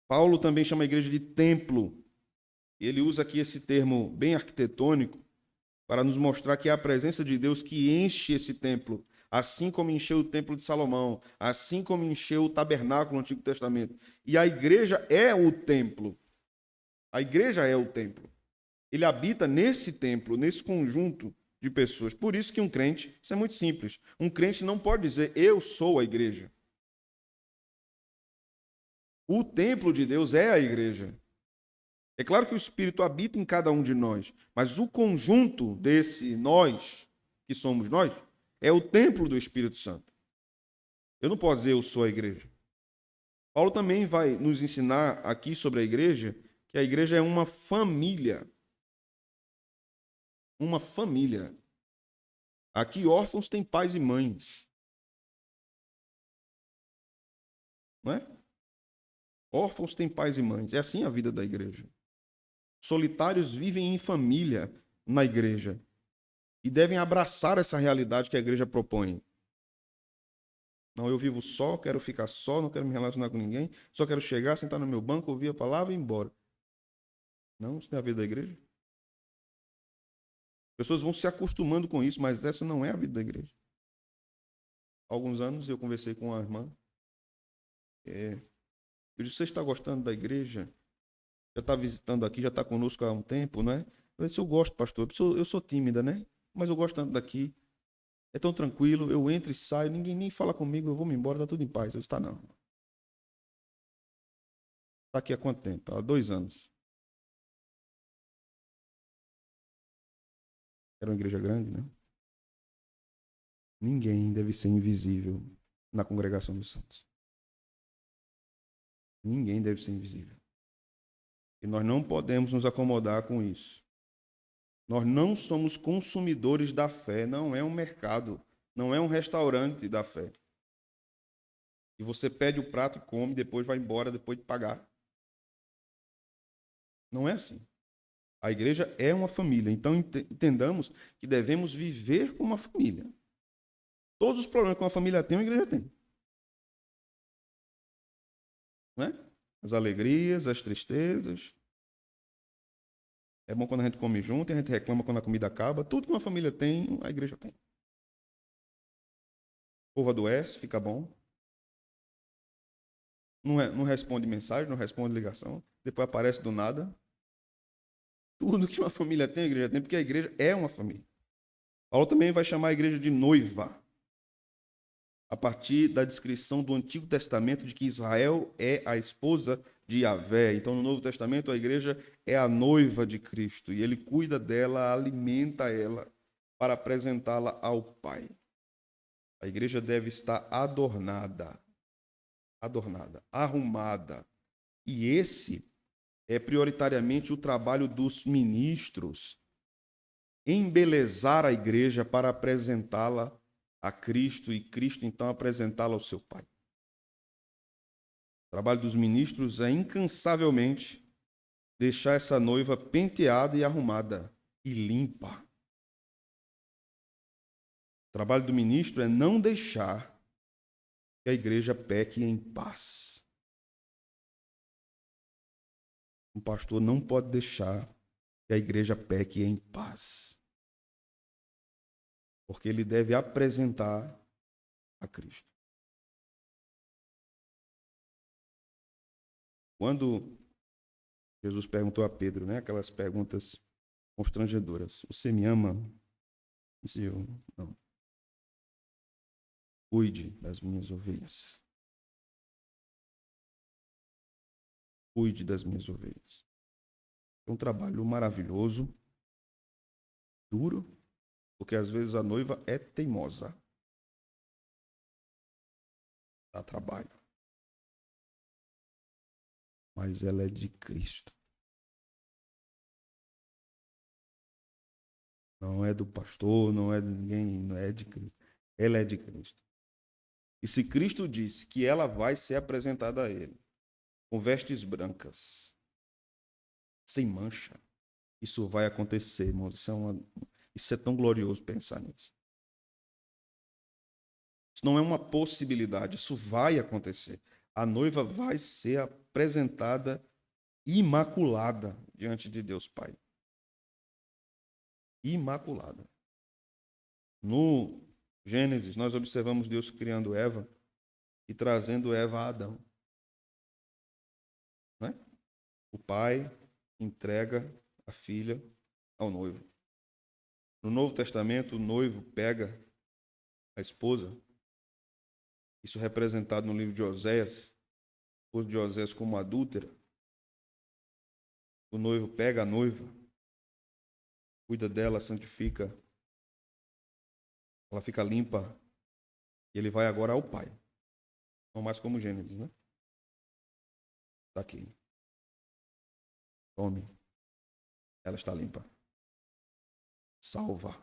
Paulo também chama a igreja de templo. Ele usa aqui esse termo bem arquitetônico para nos mostrar que é a presença de Deus que enche esse templo, assim como encheu o templo de Salomão, assim como encheu o tabernáculo no Antigo Testamento. E a igreja é o templo. A igreja é o templo. Ele habita nesse templo, nesse conjunto de pessoas. Por isso que um crente, isso é muito simples, um crente não pode dizer eu sou a igreja. O templo de Deus é a igreja. É claro que o Espírito habita em cada um de nós, mas o conjunto desse nós, que somos nós, é o templo do Espírito Santo. Eu não posso dizer eu sou a igreja. Paulo também vai nos ensinar aqui sobre a igreja, que a igreja é uma família. Uma família. Aqui órfãos têm pais e mães. Não é? Órfãos têm pais e mães. É assim a vida da igreja. Solitários vivem em família na igreja e devem abraçar essa realidade que a igreja propõe. Não, eu vivo só, quero ficar só, não quero me relacionar com ninguém, só quero chegar, sentar no meu banco, ouvir a palavra e ir embora. Não, isso não é a vida da igreja. Pessoas vão se acostumando com isso, mas essa não é a vida da igreja. Há alguns anos eu conversei com uma irmã. Eu disse, você está gostando da igreja? Já está visitando aqui, já está conosco há um tempo, não é? Eu disse, eu gosto, pastor. Eu sou tímida, né? Mas eu gosto tanto daqui. É tão tranquilo, eu entro e saio, ninguém nem fala comigo, eu vou me embora, está tudo em paz. Eu disse, tá não. Está aqui há quanto tempo? Há 2 anos. Era uma igreja grande, né? Ninguém deve ser invisível na congregação dos santos. Ninguém deve ser invisível. E nós não podemos nos acomodar com isso. Nós não somos consumidores da fé, não é um mercado, não é um restaurante da fé. E você pede o prato, come, depois vai embora, depois de pagar. Não é assim. A igreja é uma família, então entendamos que devemos viver como uma família. Todos os problemas que uma família tem, a igreja tem. Não é? As alegrias, as tristezas. É bom quando a gente come junto, e a gente reclama quando a comida acaba. Tudo que uma família tem, a igreja tem. O povo adoece, fica bom. Não responde mensagem, não responde ligação. Depois aparece do nada. Tudo que uma família tem, a igreja tem, porque a igreja é uma família. Paulo também vai chamar a igreja de noiva, a partir da descrição do Antigo Testamento de que Israel é a esposa de Yahvé. Então, no Novo Testamento, a igreja é a noiva de Cristo e ele cuida dela, alimenta ela para apresentá-la ao Pai. A igreja deve estar adornada, arrumada. E esse é prioritariamente o trabalho dos ministros, embelezar a igreja para apresentá-la a Cristo e Cristo então apresentá-la ao seu Pai. O trabalho dos ministros é incansavelmente deixar essa noiva penteada e arrumada e limpa. O trabalho do ministro é não deixar que a igreja peque em paz. O pastor não pode deixar que a igreja peque em paz, porque ele deve apresentar a Cristo. Quando Jesus perguntou a Pedro, né, aquelas perguntas constrangedoras: Você me ama? Disse eu, não. Cuide das minhas ovelhas. Cuide das minhas ovelhas. É um trabalho maravilhoso, duro, porque às vezes a noiva é teimosa. Dá trabalho. Mas ela é de Cristo. Não é do pastor, não é de ninguém, não é de Cristo. Ela é de Cristo. E se Cristo disse que ela vai ser apresentada a ele, com vestes brancas, sem mancha, isso vai acontecer, irmãos. Isso é tão glorioso pensar nisso. Isso não é uma possibilidade, isso vai acontecer. A noiva vai ser apresentada imaculada diante de Deus Pai. Imaculada. No Gênesis, nós observamos Deus criando Eva e trazendo Eva a Adão. Né? O pai entrega a filha ao noivo. No Novo Testamento, o noivo pega a esposa, isso representado no livro de Oséias, a esposa de Oséias como adúltera. O noivo pega a noiva, cuida dela, santifica, ela fica limpa, e ele vai agora ao pai. Não mais como Gênesis, né? Está aqui. Tome. Ela está limpa. Salva.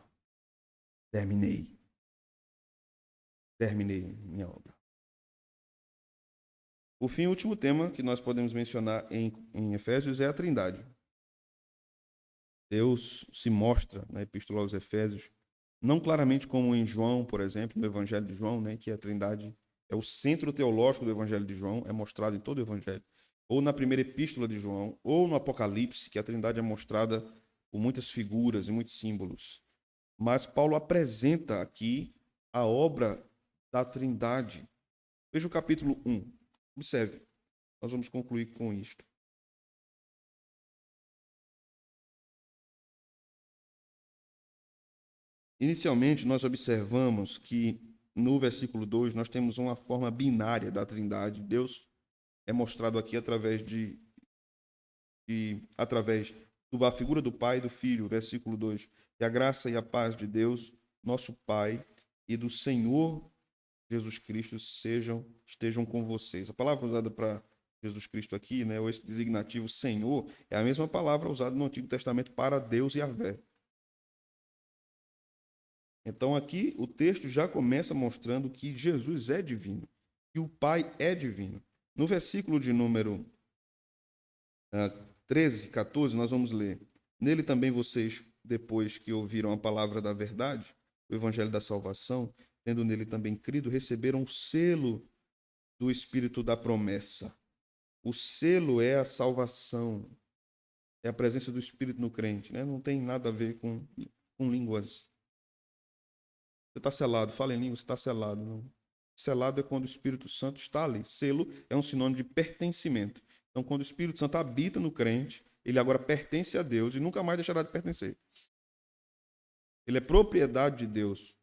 Terminei. Terminei minha obra. O fim e último tema que nós podemos mencionar em Efésios é a Trindade. Deus se mostra na Epístola aos Efésios, não claramente como em João, por exemplo, no Evangelho de João, né, que a Trindade é o centro teológico do Evangelho de João, é mostrado em todo o Evangelho, ou na primeira Epístola de João, ou no Apocalipse, que a Trindade é mostrada por muitas figuras e muitos símbolos. Mas Paulo apresenta aqui a obra da Trindade. Veja o capítulo 1. Observe, nós vamos concluir com isto. Inicialmente, nós observamos que no versículo 2 nós temos uma forma binária da Trindade. Deus é mostrado aqui através da figura do Pai e do Filho, versículo 2. E a graça e a paz de Deus, nosso Pai, e do Senhor Jesus Cristo estejam com vocês. A palavra usada para Jesus Cristo aqui, né, ou esse designativo Senhor, é a mesma palavra usada no Antigo Testamento para Deus e Yahvé. Então aqui o texto já começa mostrando que Jesus é divino, que o Pai é divino. No versículo de número 13, 14, nós vamos ler: Nele também vocês, depois que ouviram a palavra da verdade, o evangelho da salvação, tendo nele também crido, receberam o selo do Espírito da promessa. O selo é a salvação, é a presença do Espírito no crente, né? Não tem nada a ver com línguas. Você está selado, fala em língua, você está selado. Não. Selado é quando o Espírito Santo está ali. Selo é um sinônimo de pertencimento. Então, quando o Espírito Santo habita no crente, ele agora pertence a Deus e nunca mais deixará de pertencer. Ele é propriedade de Deus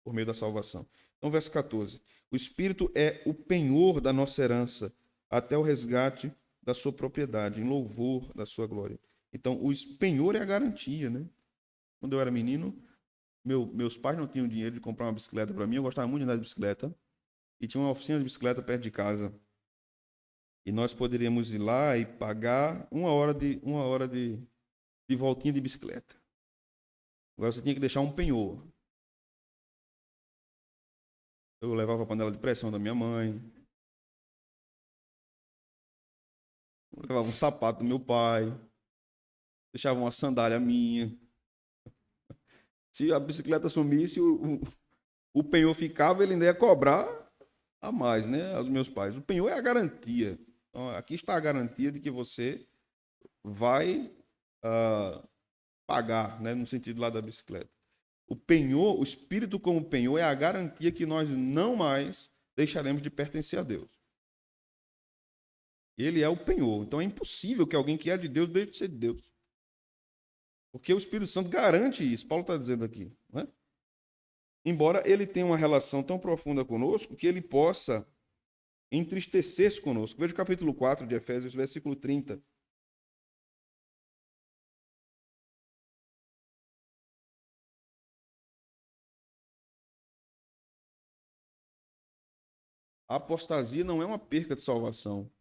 por meio da salvação. Então, verso 14. O Espírito é o penhor da nossa herança, até o resgate da sua propriedade, em louvor da sua glória. Então, o penhor é a garantia, né? Quando eu era menino, meus pais não tinham dinheiro de comprar uma bicicleta para mim, eu gostava muito de andar de bicicleta, e tinha uma oficina de bicicleta perto de casa. E nós poderíamos ir lá e pagar uma hora de voltinha de bicicleta. Agora você tinha que deixar um penhor. Eu levava a panela de pressão da minha mãe. levava um sapato do meu pai, deixava uma sandália minha. Se a bicicleta sumisse, o penhor ficava, ele ainda ia cobrar a mais, né? Aos meus pais. O penhor é a garantia. Então, aqui está a garantia de que você vai pagar, né? No sentido lá da bicicleta. O penhor, o espírito como penhor, é a garantia que nós não mais deixaremos de pertencer a Deus. Ele é o penhor. Então é impossível que alguém que é de Deus deixe de ser de Deus. Porque o Espírito Santo garante isso. Paulo está dizendo aqui. Né? Embora ele tenha uma relação tão profunda conosco que ele possa entristecer-se conosco. Veja o capítulo 4 de Efésios, versículo 30. A apostasia não é uma perca de salvação.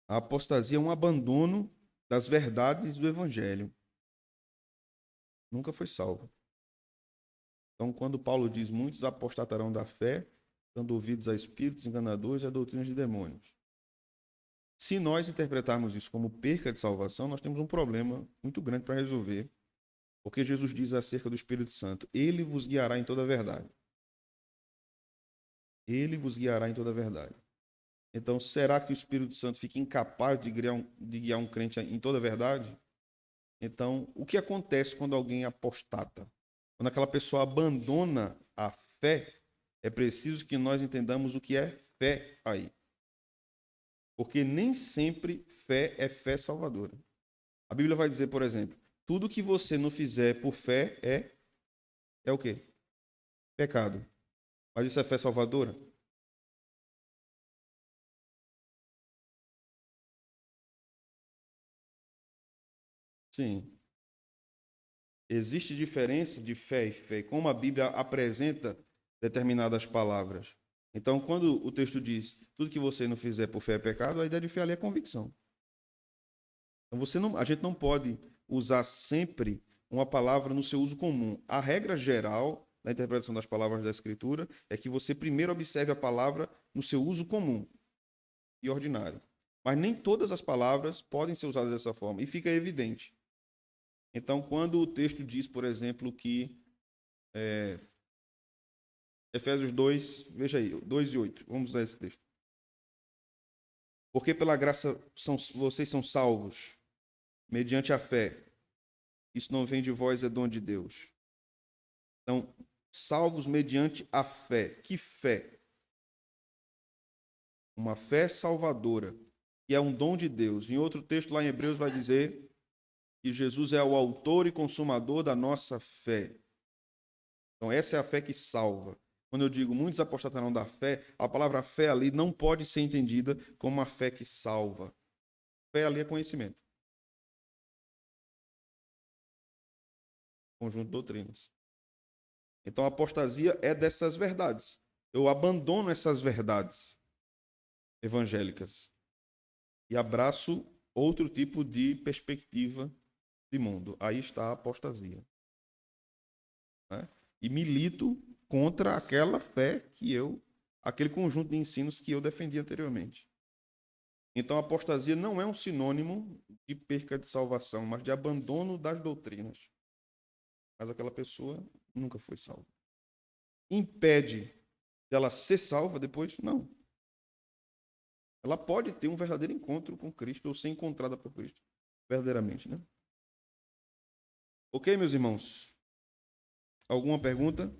A apostasia é um abandono das verdades do Evangelho. Nunca foi salvo. Então, quando Paulo diz, muitos apostatarão da fé, dando ouvidos a espíritos enganadores e a doutrinas de demônios. Se nós interpretarmos isso como perca de salvação, nós temos um problema muito grande para resolver. Porque Jesus diz acerca do Espírito Santo, ele vos guiará em toda a verdade. Ele vos guiará em toda a verdade. Então, será que o Espírito Santo fica incapaz de guiar um crente em toda a verdade? Então, o que acontece quando alguém apostata? Quando aquela pessoa abandona a fé, é preciso que nós entendamos o que é fé aí. Porque nem sempre fé é fé salvadora. A Bíblia vai dizer, por exemplo, tudo que você não fizer por fé é o quê? Pecado. Mas isso é fé salvadora? Sim. Existe diferença de fé e fé, como a Bíblia apresenta determinadas palavras. Então, quando o texto diz tudo que você não fizer por fé é pecado, a ideia de fé ali é convicção. Então, a gente não pode usar sempre uma palavra no seu uso comum. A regra geral da interpretação das palavras da Escritura é que você primeiro observe a palavra no seu uso comum e ordinário. Mas nem todas as palavras podem ser usadas dessa forma, e fica evidente. Então, quando o texto diz, por exemplo, que Efésios 2, veja aí, 2 e 8, vamos usar esse texto. Porque pela graça vocês são salvos, mediante a fé. Isso não vem de vós, é dom de Deus. Então, salvos mediante a fé. Que fé? Uma fé salvadora, que é um dom de Deus. Em outro texto lá em Hebreus vai dizer que Jesus é o autor e consumador da nossa fé. Então, essa é a fé que salva. Quando eu digo muitos apostatarão da fé, a palavra fé ali não pode ser entendida como uma fé que salva. Fé ali é conhecimento. Conjunto de doutrinas. Então, a apostasia é dessas verdades. Eu abandono essas verdades evangélicas e abraço outro tipo de perspectiva de mundo. Aí está a apostasia. Né? E milito contra aquela fé aquele conjunto de ensinos que eu defendi anteriormente. Então, a apostasia não é um sinônimo de perca de salvação, mas de abandono das doutrinas. Mas aquela pessoa nunca foi salva. Impede dela ser salva depois? Não. Ela pode ter um verdadeiro encontro com Cristo ou ser encontrada por Cristo, verdadeiramente, né? Ok, meus irmãos? Alguma pergunta?